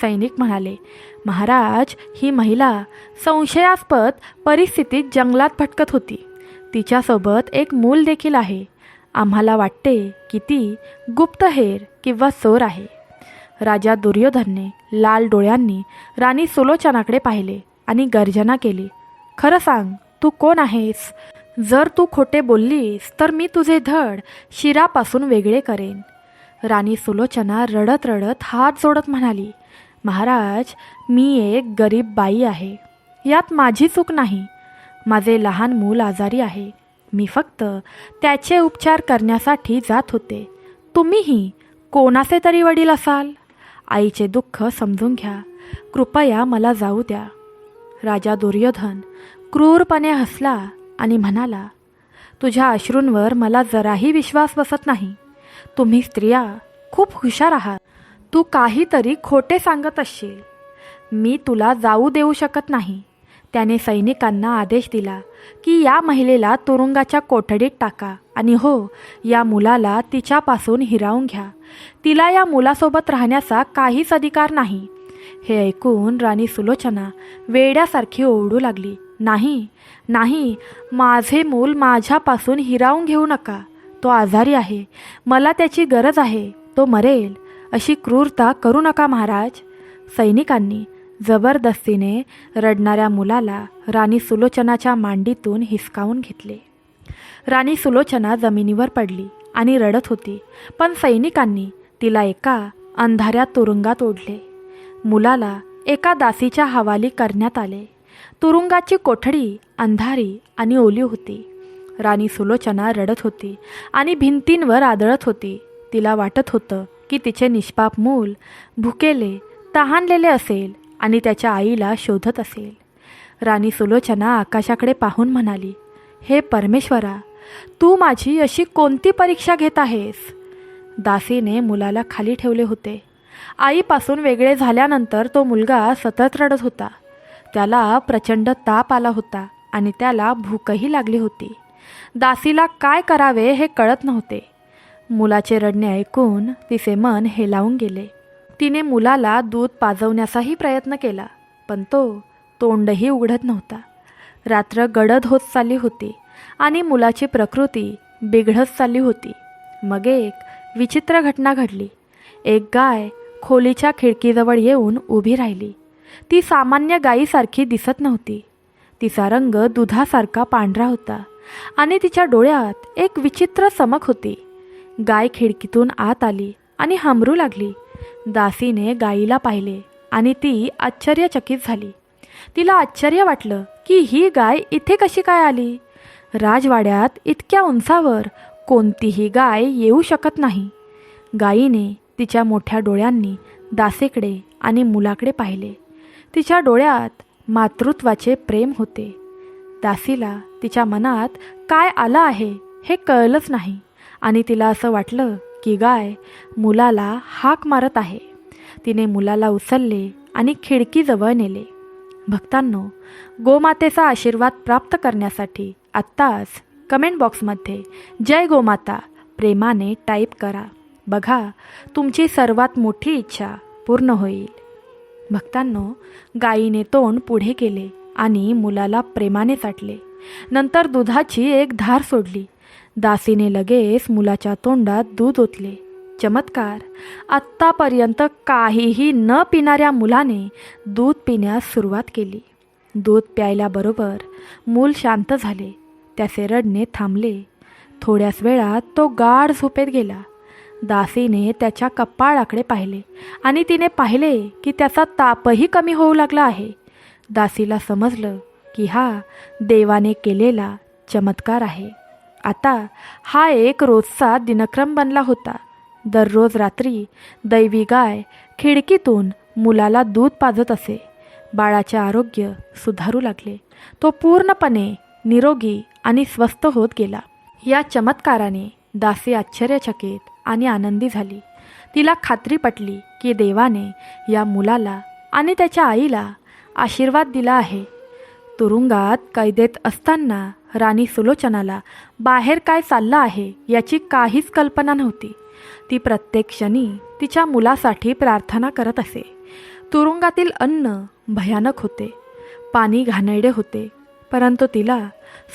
सैनिक म्हणाले, महाराज, ही महिला संशयास्पद परिस्थितीत जंगलात भटकत होती. तिच्यासोबत एक मूल देखील आहे. आम्हाला वाटते की ती गुप्तहेर किंवा चोर आहे. राजा दुर्योधनने लाल डोळ्यांनी राणी सुलोचनाकडे पाहिले आणि गर्जना केली, खरं सांग, तू कोण आहेस? जर तू खोटे बोललीस तर मी तुझे धड शिरापासून वेगळे करेन. राणी सुलोचना रडत रडत हात जोडत म्हणाली, महाराज, मी एक गरीब बाई आहे. यात माझी चूक नाही. माझे लहान मूल आजारी आहे. मी फक्त त्याचे उपचार करण्यासाठी जात होते. तुम्हीही कोणाचे तरी वडील असाल. आईचे दुःख समजून घ्या. कृपया मला जाऊ द्या. राजा दुर्योधन क्रूरपणे हसला आणि म्हणाला, तुझ्या अश्रूंवर मला जराही विश्वास बसत नाही. तुम्ही स्त्रिया खूप हुशार आहात. तू काहीतरी खोटे सांगत असशील. मी तुला जाऊ देऊ शकत नाही. त्याने सैनिकांना आदेश दिला की या महिलेला तुरुंगाच्या कोठडीत टाका आणि हो, या मुलाला तिच्यापासून हिरावून घ्या. तिला या मुलासोबत राहण्याचा काहीच अधिकार नाही. हे ऐकून राणी सुलोचना वेड्यासारखी ओरडू लागली, नाही नाही, माझे मूल माझ्यापासून हिरावून घेऊ नका. तो आजारी आहे. मला त्याची गरज आहे. तो मरेल. अशी क्रूरता करू नका महाराज. सैनिकांनी जबरदस्तीने रडणाऱ्या मुलाला राणी सुलोचनाच्या मांडीतून हिसकावून घेतले. राणी सुलोचना जमिनीवर पडली आणि रडत होती, पण सैनिकांनी तिला एका अंधाऱ्या तुरुंगात ओढले. मुलाला एका दासीच्या हवाली करण्यात आले. तुरुंगाची कोठडी अंधारी आणि ओली होती. राणी सुलोचना रडत होती आणि भिंतींवर आदळत होती. तिला वाटत होतं की तिचे निष्पाप मूल भुकेले तहानलेले असेल आणि त्याच्या आईला शोधत असेल. राणी सुलोचना आकाशाकडे पाहून म्हणाली, हे परमेश्वरा, तू माझी अशी कोणती परीक्षा घेत आहेस? दासीने मुलाला खाली ठेवले होते. आईपासून वेगळे झाल्यानंतर तो मुलगा सतत रडत होता. त्याला प्रचंड ताप आला होता आणि त्याला भूकही लागली होती. दासीला काय करावे हे कळत नव्हते. मुलाचे रडणे ऐकून तिचे मन हेलावून गेले. तिने मुलाला दूध पाजवण्याचाही प्रयत्न केला, पण तो तोंडही उघडत नव्हता. रात्र गडद होत चालली होती आणि मुलाची प्रकृती बिघडत चालली होती. मग एक विचित्र घटना घडली. एक गाय खोलीच्या खिडकीजवळ येऊन उभी राहिली. ती सामान्य गायीसारखी दिसत नव्हती. तिचा रंग दुधासारखा पांढरा होता आणि तिच्या डोळ्यात एक विचित्र चमक होती. गाय खिडकीतून आत आली आणि हमरू लागली. दासीने गायीला पाहिले आणि ती आश्चर्यचकित झाली. तिला आश्चर्य वाटलं की ही गाय इथे कशी काय आली? राजवाड्यात इतक्या उंचावर कोणतीही गाय येऊ शकत नाही. गायीने तिच्या मोठ्या डोळ्यांनी दासीकडे आणि मुलाकडे पाहिले. तिच्या डोळ्यात मातृत्वाचे प्रेम होते. दासीला तिच्या मनात काय आलं आहे हे कळलंच नाही आणि तिला असं वाटलं की गाय मुलाला हाक मारत आहे. तिने मुलाला उचलले आणि खिडकीजवळ नेले. भक्तांनो, गोमातेचा आशीर्वाद प्राप्त करण्यासाठी आत्ताच कमेंट बॉक्समध्ये जय गोमाता प्रेमाने टाईप करा. बघा, तुमची सर्वात मोठी इच्छा पूर्ण होईल. भक्तांनो, गायीने तोंड पुढे केले आणि मुलाला प्रेमाने चाटले. नंतर दुधाची एक धार सोडली. दासीने लगेच मुलाच्या तोंडात दूध ओतले. चमत्कार! आत्तापर्यंत काहीही न पिणाऱ्या मुलाने दूध पिण्यास सुरुवात केली. दूध प्यायल्याबरोबर मूल शांत झाले. त्याचे रडणे थांबले. थोड्याच वेळात तो गाढ झोपेत गेला. दासीने त्याच्या कपाळाकडे पाहिले आणि तिने पाहिले की त्याचा तापही कमी होऊ लागला आहे. दासीला समजलं की हा देवाने केलेला चमत्कार आहे. आता हा एक रोजचा दिनक्रम बनला होता. दररोज रात्री दैवी गाय खिडकीतून मुलाला दूध पाजत असे. बाळाचे आरोग्य सुधारू लागले. तो पूर्णपणे निरोगी आणि स्वस्थ होत गेला. या चमत्काराने दासी आश्चर्यचकित आणि आनंदी झाली. तिला खात्री पटली की देवाने या मुलाला आणि त्याच्या आईला आशीर्वाद दिला आहे. तुरुंगात कैदेत असताना राणी सुलोचनाला बाहेर काय चाललं आहे याची काहीच कल्पना नव्हती. ती प्रत्येक क्षणी तिच्या मुलासाठी प्रार्थना करत असे. तुरुंगातील अन्न भयानक होते, पाणी घाणेरडे होते, परंतु तिला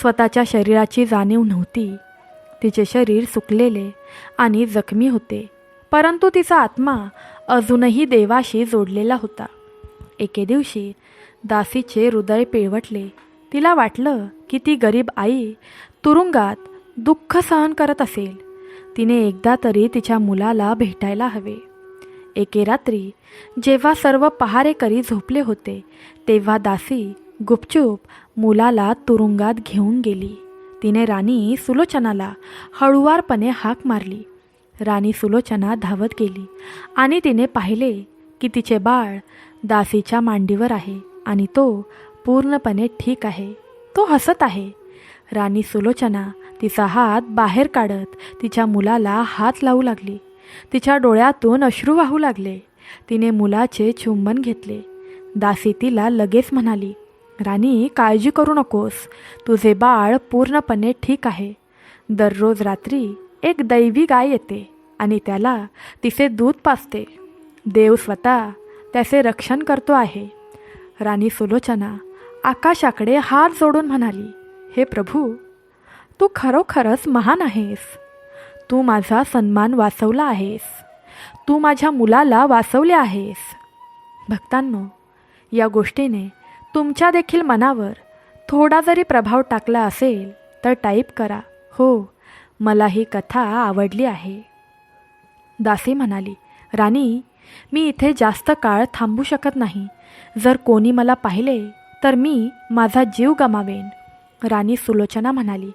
स्वतःच्या शरीराची जाणीव नव्हती. तिचे शरीर सुकलेले आणि जखमी होते, परंतु तिचा आत्मा अजूनही देवाशी जोडलेला होता. एके दिवशी दासीचे हृदय पिळवटले. तिला वाटलं की ती गरीब आई तुरुंगात दुःख सहन करत असेल. तिने एकदा तरी तिच्या मुलाला भेटायला हवे. एके रात्री जेव्हा सर्व पहारेकरी झोपले होते, तेव्हा दासी गुपचूप मुलाला तुरुंगात घेऊन गेली. तिने राणी सुलोचनाला हळुवारपणे हाक मारली. राणी सुलोचना धावत गेली आणि तिने पाहिले की तिचे बाळ दासीच्या मांडीवर आहे आणि तो पूर्णपणे ठीक आहे. तो हसत आहे. राणी सुलोचना तिचा हात बाहेर काढत तिच्या मुलाला हात लावू लागली. तिच्या डोळ्यातून अश्रू वाहू लागले. तिने मुलाचे चुंबन घेतले. दासी तिला लगेच म्हणाली, राणी, काळजी करू नकोस, तुझे बाळ पूर्णपणे ठीक आहे. दररोज रात्री एक दैवी गाय येते आणि त्याला तिचे दूध पाजते. देव स्वतः त्याचे रक्षण करतो आहे. राणी सुलोचना आकाशाकडे हात जोडून म्हणाली, हे प्रभू, तू खरोखरच महान आहेस. तू माझा सन्मान वाचवला आहेस. तू माझ्या मुलाला वाचवले आहेस. भक्तांनो, या गोष्टीने तुमच्या देखील मनावर थोडा जरी प्रभाव टाकला असेल तर टाईप करा, हो, मला ही कथा आवडली आहे. दासी म्हणाली, राणी, मी इथे जास्त काळ थांबू शकत नाही. जर कोणी मला पाहिले तर मी माझा जीव गमावेन. राणी सुलोचना म्हणाली,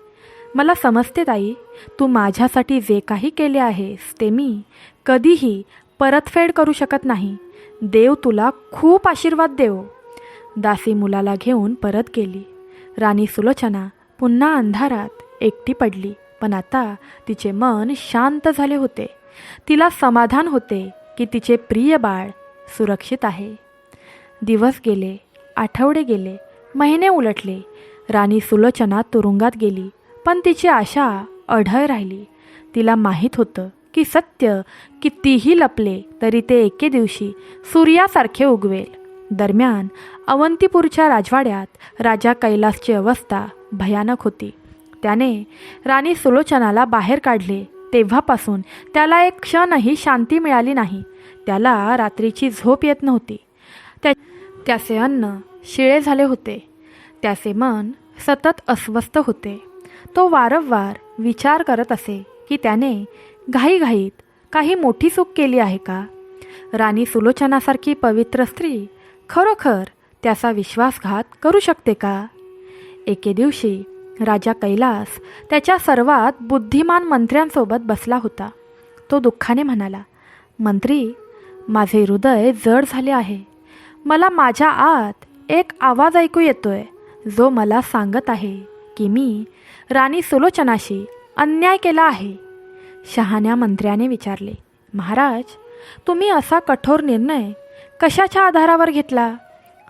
मला समजते ताई, तू माझ्यासाठी जे काही केले आहेस ते मी कधीही परतफेड करू शकत नाही. देव तुला खूप आशीर्वाद देवो. दासी मुलाला घेऊन परत गेली. राणी सुलोचना पुन्हा अंधारात एकटी पडली, पण आता तिचे मन शांत झाले होते. तिला समाधान होते की तिचे प्रिय बाळ सुरक्षित आहे. दिवस गेले, आठवडे गेले, महिने उलटले. राणी सुलोचना तुरुंगात गेली, पण तिची आशा अढळ राहिली. तिला माहीत होतं की सत्य कितीही लपले तरी ते एके दिवशी सूर्यासारखे उगवेल. दरम्यान अवंतीपूरच्या राजवाड्यात राजा कैलासची अवस्था भयानक होती. त्याने राणी सुलोचनाला बाहेर काढले तेव्हापासून त्याला एक क्षणही शांती मिळाली नाही. त्याला रात्रीची झोप येत नव्हती. त्याचे अन्न शिळे झाले होते. त्याचे मन सतत अस्वस्थ होते. तो वारंवार विचार करत असे की त्याने घाईघाईत काही मोठी चूक केली आहे का. राणी सुलोचनासारखी पवित्र स्त्री खरोखर त्याचा विश्वासघात करू शकते का. एके दिवशी राजा कैलास त्याच्या सर्वात बुद्धिमान मंत्र्यांसोबत बसला होता. तो दुःखाने म्हणाला, मंत्री, माझे हृदय जड झाले आहे. मला माझ्या आत एक आवाज ऐकू येतोय जो मला सांगत आहे की मी राणी सुलोचनाशी अन्याय केला आहे. शहाण्या मंत्र्याने विचारले, महाराज, तुम्ही असा कठोर निर्णय कशाच्या आधारावर घेतला.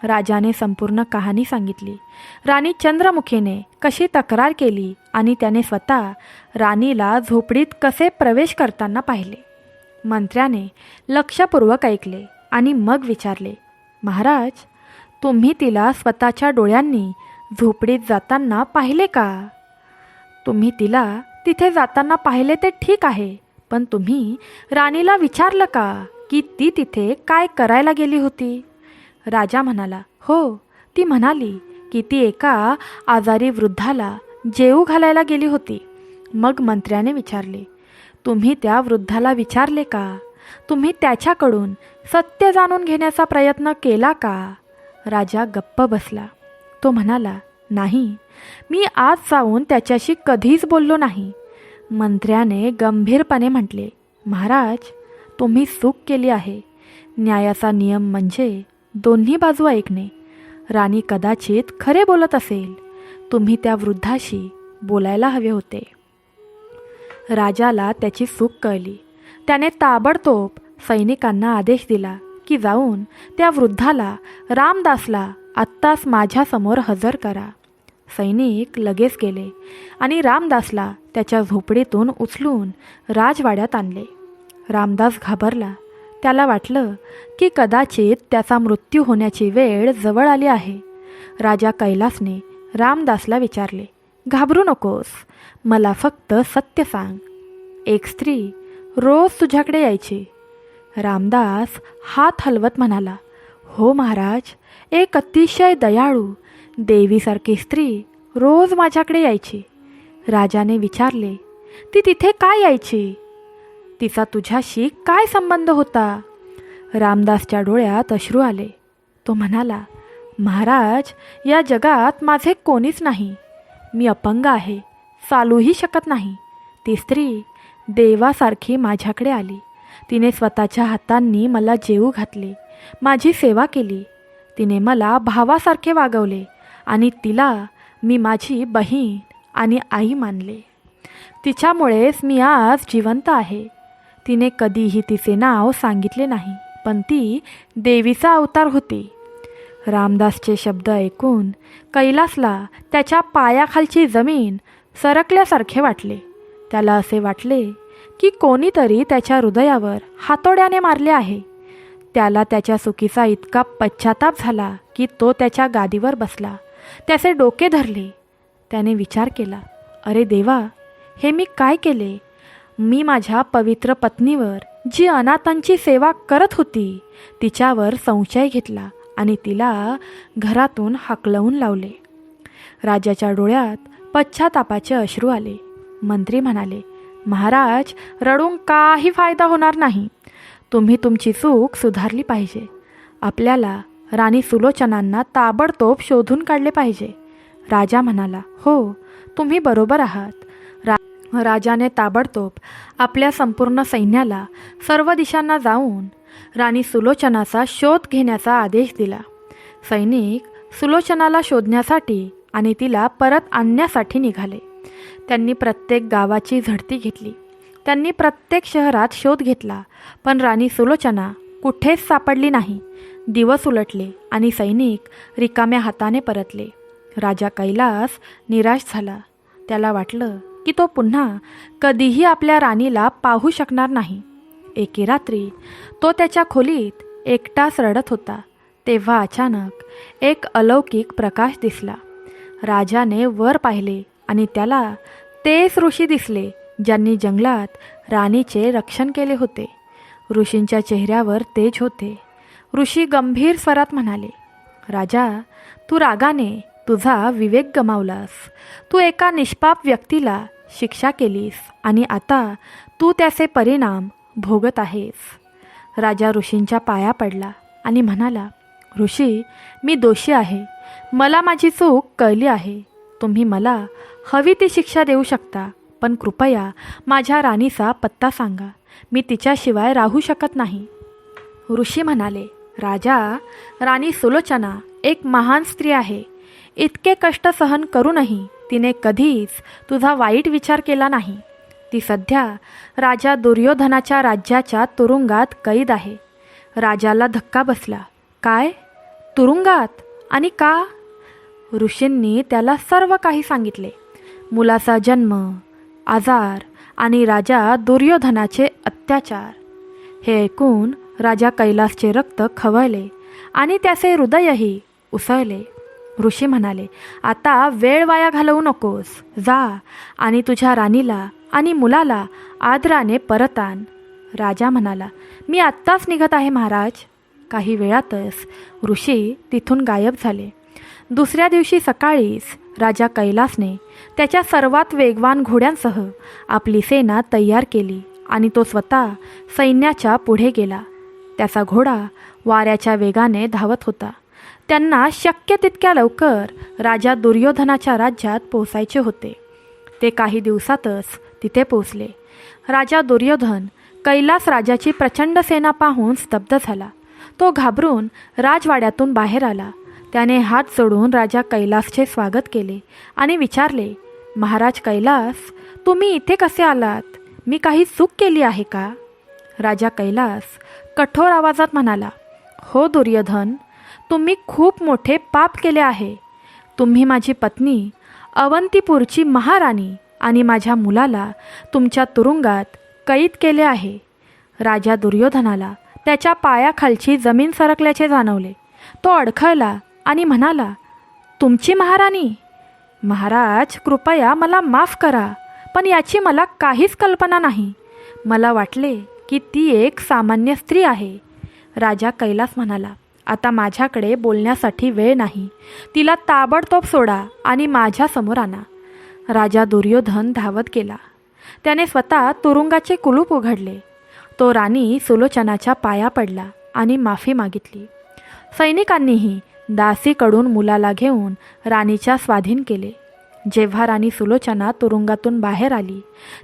राजाने संपूर्ण कहाणी सांगितली. राणी चंद्रमुखीने कशी तक्रार केली आणि त्याने स्वतः राणीला झोपडीत कसे प्रवेश करताना पाहिले. मंत्र्याने लक्षपूर्वक ऐकले आणि मग विचारले, महाराज, तुम्ही तिला स्वतःच्या डोळ्यांनी झोपडीत जाताना पाहिले का. तुम्ही तिला तिथे जाताना पाहिले ते ठीक आहे, पण तुम्ही राणीला विचारलं का की ती तिथे काय करायला गेली होती. राजा म्हणाला, हो, ती म्हणाली की ती एका आजारी वृद्धाला जेवू घालायला गेली होती. मग मंत्र्याने विचारले, तुम्ही त्या वृद्धाला विचारले का. तुम्ही त्याच्याकडून सत्य जाणून घेण्याचा प्रयत्न केला का. राजा गप्प बसला. तो म्हणाला, नाही, मी आज जाऊन त्याच्याशी कधीच बोललो नाही. मंत्र्याने गंभीरपणे म्हटले, महाराज, तुम्ही चूक केली आहे. न्यायाचा नियम म्हणजे दोन्ही बाजू ऐकणे. राणी कदाचित खरे बोलत असेल. तुम्ही त्या वृद्धाशी बोलायला हवे होते. राजाला त्याची चूक कळली. त्याने ताबडतोब सैनिकांना आदेश दिला की जाऊन त्या वृद्धाला रामदासला आत्ताच माझ्यासमोर हजर करा. सैनिक लगेच गेले आणि रामदासला त्याच्या झोपडीतून उचलून राजवाड्यात आणले. रामदास घाबरला. त्याला वाटलं की कदाचित त्याचा मृत्यू होण्याची वेळ जवळ आली आहे. राजा कैलासने रामदासला विचारले, घाबरू नकोस, मला फक्त सत्य सांग. एक स्त्री रोज तुझ्याकडे यायची. रामदास हात हलवत म्हणाला, हो महाराज, एक अतिशय दयाळू देवीसारखी स्त्री रोज माझ्याकडे यायची. राजाने विचारले, ती तिथे काय यायची? तिचा तुझ्याशी काय संबंध होता? रामदासच्या डोळ्यात अश्रू आले. तो म्हणाला, महाराज, या जगात माझे कोणीच नाही. मी अपंग आहे, चालूही शकत नाही. ती स्त्री देवासारखी माझ्याकडे आली. तिने स्वतःच्या हातांनी मला जेवू घातले, माझी सेवा केली. तिने मला भावासारखे वागवले आणि तिला मी माझी बहीण आणि आई मानले. तिच्यामुळेच मी आज जिवंत आहे. तिने कधीही तिचे नाव सांगितले नाही, पण ती देवीचा अवतार होती. रामदासचे शब्द ऐकून कैलासला त्याच्या पायाखालची जमीन सरकल्यासारखे वाटले. त्याला असे वाटले की कोणीतरी त्याच्या हृदयावर हातोड्याने मारले आहे. त्याला त्याच्या चुकीचा इतका पश्चाताप झाला की तो त्याच्या गादीवर बसला, त्याचे डोके धरले. त्याने विचार केला, अरे देवा, हे मी काय केले? मी माझ्या पवित्र पत्नीवर, जी अनाथांची सेवा करत होती, तिच्यावर संशय घेतला आणि तिला घरातून हाकलवून लावले. राजाच्या डोळ्यात पश्चातापाचे अश्रू आले. मंत्री म्हणाले, महाराज, रडून काही फायदा होणार नाही. तुम्ही तुमची चूक सुधारली पाहिजे. आपल्याला राणी सुलोचनांना ताबडतोब शोधून काढले पाहिजे. राजा म्हणाला, हो, तुम्ही बरोबर आहात. राजाने ताबडतोब आपल्या संपूर्ण सैन्याला सर्व दिशांना जाऊन राणी सुलोचनाचा शोध घेण्याचा आदेश दिला. सैनिक सुलोचनाला शोधण्यासाठी आणि तिला परत आणण्यासाठी निघाले. त्यांनी प्रत्येक गावाची झडती घेतली. त्यांनी प्रत्येक शहरात शोध घेतला, पण राणी सुलोचना कुठेच सापडली नाही. दिवस उलटले आणि सैनिक रिकाम्या हाताने परतले. राजा कैलास निराश झाला. त्याला वाटलं की तो पुन्हा कधीही आपल्या राणीला पाहू शकणार नाही. एके रात्री तो त्याच्या खोलीत एकटाच रडत होता. तेव्हा अचानक एक अलौकिक प्रकाश दिसला. राजाने वर पाहिले आणि त्याला तेच ऋषी दिसले ज्यांनी जंगलात राणीचे रक्षण केले होते. ऋषींच्या चेहऱ्यावर तेज होते. ऋषी गंभीर स्वरात म्हणाले, राजा, तू रागाने तुझा विवेक गमावलास. तू एका निष्पाप व्यक्तीला शिक्षा केलीस आणि आता तू त्याचे परिणाम भोगत आहेस. राजा ऋषींच्या पाया पडला आणि म्हणाला, ऋषी, मी दोषी आहे. मला माझी चूक कळली आहे. तुम्ही मला हवी ती शिक्षा देऊ शकता, पण कृपया माझ्या राणीचा पत्ता सांगा. मी तिच्याशिवाय राहू शकत नाही. ऋषी म्हणाले, राजा, राणी सुलोचना एक महान स्त्री आहे. इतके कष्ट सहन करूनही तिने कधीच तुझा वाईट विचार केला नाही. ती सध्या राजा दुर्योधनाच्या राज्याच्या तुरुंगात कैद आहे. राजाला धक्का बसला. काय? तुरुंगात? आणि का? ऋषींनी त्याला सर्व काही सांगितले. मुलाचा जन्म, आजार आणि राजा दुर्योधनाचे अत्याचार. हे ऐकून राजा कैलासचे रक्त खवळले आणि त्याचे हृदयही उसळले. ऋषी म्हणाले, आता वेळ वाया घालवू नकोस. जा आणि तुझ्या राणीला आणि मुलाला आदराने परत आण. राजा म्हणाला, मी आत्ताच निघत आहे महाराज. काही वेळातच ऋषी तिथून गायब झाले. दुसऱ्या दिवशी सकाळीच राजा कैलासने त्याच्या सर्वात वेगवान घोड्यांसह आपली सेना तयार केली आणि तो स्वतः सैन्याच्या पुढे गेला. त्याचा घोडा वाऱ्याच्या वेगाने धावत होता. त्यांना शक्य तितक्या लवकर राजा दुर्योधनाच्या राज्यात पोहोचायचे होते. ते काही दिवसातच तिथे पोहोचले. राजा दुर्योधन कैलास राजाची प्रचंड सेना पाहून स्तब्ध झाला. तो घाबरून राजवाड्यातून बाहेर आला. त्याने हात जोडून राजा कैलासचे स्वागत केले आणि विचारले, महाराज कैलास, तुम्ही इथे कसे आलात? मी काही चूक केली आहे का? राजा कैलास कठोर आवाजात म्हणाला, हो दुर्योधन, तुम्ही खूप मोठे पाप केले आहे. तुम्ही माझी पत्नी अवंतीपूरची महाराणी आणि माझ्या मुलाला तुमच्या तुरुंगात कैद केले आहे. राजा दुर्योधनाला त्याच्या पायाखालची जमीन सरकल्याचे जाणवले. तो अडखळला आणि म्हणाला, तुमची महाराणी? महाराज, कृपया मला माफ करा, पण याची मला काहीच कल्पना नाही. मला वाटले की ती एक सामान्य स्त्री आहे. राजा कैलास म्हणाला, आता माझ्याकडे बोलण्यासाठी वेळ नाही. तिला ताबडतोब सोडा आणि माझ्यासमोर आणा. राजा दुर्योधन धावत गेला. त्याने स्वतः तुरुंगाचे कुलूप उघडले. तो राणी सुलोचनाच्या पाया पडला आणि माफी मागितली. सैनिकांनीही दासीकडून मुलाला घेऊन राणीच्या स्वाधीन केले. जेव्हा राणी सुलोचना तुरुंगातून बाहेर आली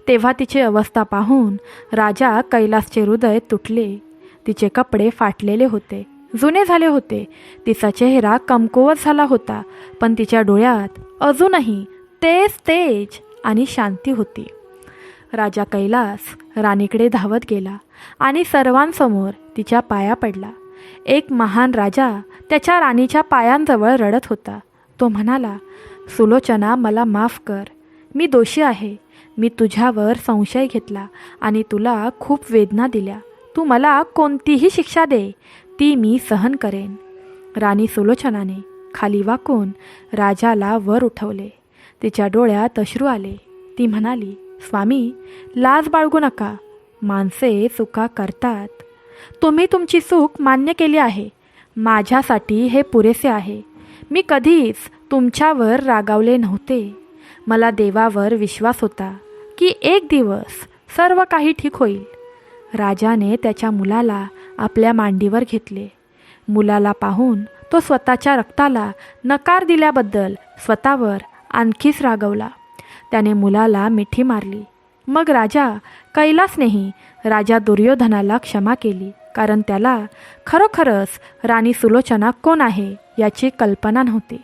तेव्हा तिची अवस्था पाहून राजा कैलासचे हृदय तुटले. तिचे कपडे फाटलेले होते, जुने झाले होते. तिचा चेहरा कमकुवत झाला होता, पण तिच्या डोळ्यात अजूनही तेच तेज आणि शांती होती. राजा कैलास राणीकडे धावत गेला आणि सर्वांसमोर तिच्या पाया पडला. एक महान राजा त्याच्या राणीच्या पायांजवळ रडत होता. तो म्हणाला, सुलोचना, मला माफ कर. मी दोषी आहे. मी तुझ्यावर संशय घेतला आणि तुला खूप वेदना दिल्या. तू मला कोणतीही शिक्षा दे, ती मी सहन करेन. राणी सुलोचनाने खाली वाकून राजाला वर उठवले. तिच्या डोळ्यात अश्रू आले. ती म्हणाली, स्वामी, लाज बाळगू नका. माणसे चुका करतात. तुम्ही तुमची चूक मान्य केली आहे. माझ्यासाठी हे पुरेसे आहे. मी कधीच तुमच्यावर रागावले नव्हते. मला देवावर विश्वास होता की एक दिवस सर्व काही ठीक होईल. राजाने त्याच्या मुलाला आपल्या मांडीवर घेतले. मुलाला पाहून तो स्वतःच्या रक्ताला नकार दिल्याबद्दल स्वतःवर आणखीच रागवला. त्याने मुलाला मिठी मारली. मग राजा कैलासनेही राजा दुर्योधनाला क्षमा केली, कारण त्याला खरोखरच राणी सुलोचना कोण आहे याची कल्पना नव्हती.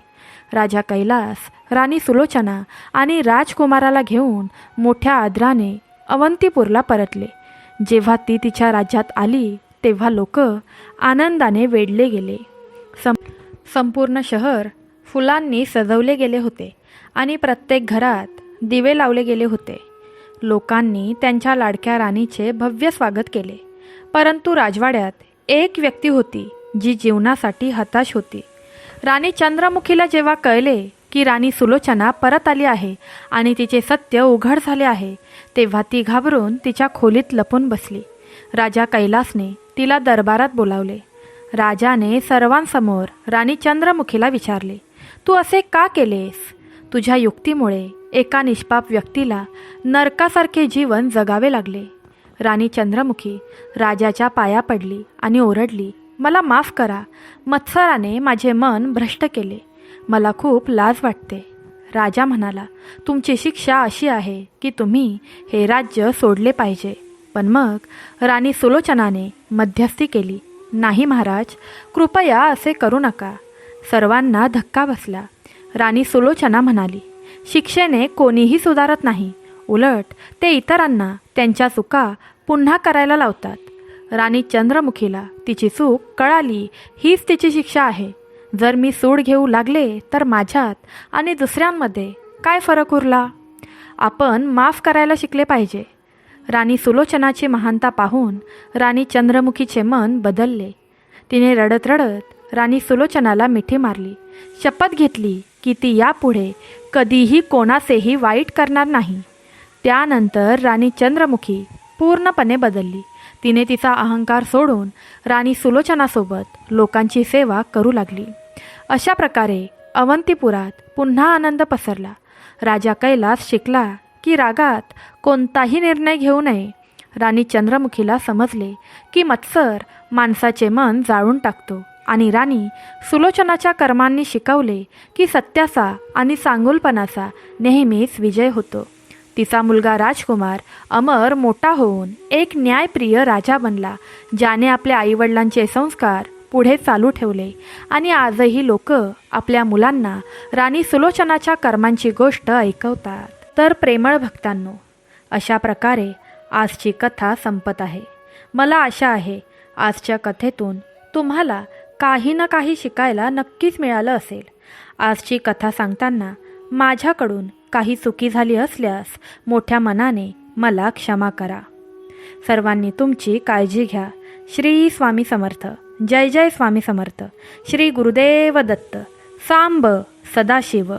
राजा कैलास राणी सुलोचना आणि राजकुमाराला घेऊन मोठ्या आदराने अवंतीपूरला परतले. जेव्हा ती तिच्या राज्यात आली तेव्हा लोक आनंदाने वेढले गेले. संपूर्ण शहर फुलांनी सजवले गेले होते आणि प्रत्येक घरात दिवे लावले गेले होते. लोकांनी त्यांच्या लाडक्या राणीचे भव्य स्वागत केले. परंतु राजवाड्यात एक व्यक्ती होती जी जीवनासाठी हताश होती. राणी चंद्रमुखीला जेव्हा कळले की राणी सुलोचना परत आली आहे आणि तिचे सत्य उघड झाले आहे, तेव्हा ती घाबरून तिच्या खोलीत लपून बसली. राजा कैलासने तिला दरबारात बोलावले. राजाने सर्वांसमोर राणी चंद्रमुखीला विचारले, तू असे का केलेस? तुझ्या युक्तीमुळे एका निष्पाप व्यक्तीला नरकासारखे जीवन जगावे लागले. राणी चंद्रमुखी राजाच्या पाया पडली आणि ओरडली, मला माफ करा. मत्सराने माझे मन भ्रष्ट केले. मला खूप लाज वाटते. राजा म्हणाला, तुमची शिक्षा अशी आहे की तुम्ही हे राज्य सोडले पाहिजे. पण मग राणी सुलोचनाने मध्यस्थी केली. नाही महाराज, कृपया असे करू नका. सर्वांना धक्का बसला. राणी सुलोचना म्हणाली, शिक्षेने कोणीही सुधारत नाही. उलट ते इतरांना त्यांच्या चुका पुन्हा करायला लावतात. राणी चंद्रमुखीला तिची चूक कळाली, हीच तिची शिक्षा आहे. जर मी सूड घेऊ लागले तर माझ्यात आणि दुसऱ्यांमध्ये काय फरक उरला? आपण माफ करायला शिकले पाहिजे. राणी सुलोचनाची महानता पाहून राणी चंद्रमुखीचे मन बदलले. तिने रडत रडत राणी सुलोचनाला मिठी मारली. शपथ घेतली की ती यापुढे कधीही कोणाचेही वाईट करणार नाही. त्यानंतर राणी चंद्रमुखी पूर्णपणे बदलली. तिने तिचा अहंकार सोडून राणी सुलोचनासोबत लोकांची सेवा करू लागली. अशा प्रकारे अवंतीपुरात पुन्हा आनंद पसरला. राजा कैलास शिकला की रागात कोणताही निर्णय घेऊ नये. राणी चंद्रमुखीला समजले की मत्सर माणसाचे मन जाळून टाकतो आणि राणी सुलोचनाच्या कर्मांनी शिकवले की सत्याचा आणि चांगुलपणाचा नेहमीच विजय होतो. तिचा मुलगा राजकुमार अमर मोठा होऊन एक न्यायप्रिय राजा बनला, ज्याने आपल्या आईवडिलांचे संस्कार पुढे चालू ठेवले आणि आजही लोक आपल्या मुलांना राणी सुलोचनाच्या कर्मांची गोष्ट ऐकवतात. तर प्रेमळ भक्तांनो, अशा प्रकारे आजची कथा संपत आहे. मला आशा आहे आजच्या कथेतून तुम्हाला काही ना काही शिकायला नक्कीच मिळालं असेल. आजची कथा सांगताना माझ्याकडून काही चुकी झाली असल्यास मोठ्या मनाने मला क्षमा करा. सर्वांनी तुमची काळजी घ्या. श्री स्वामी समर्थ. जय जय स्वामी समर्थ. श्री गुरुदेव दत्त. सांब सदाशिव.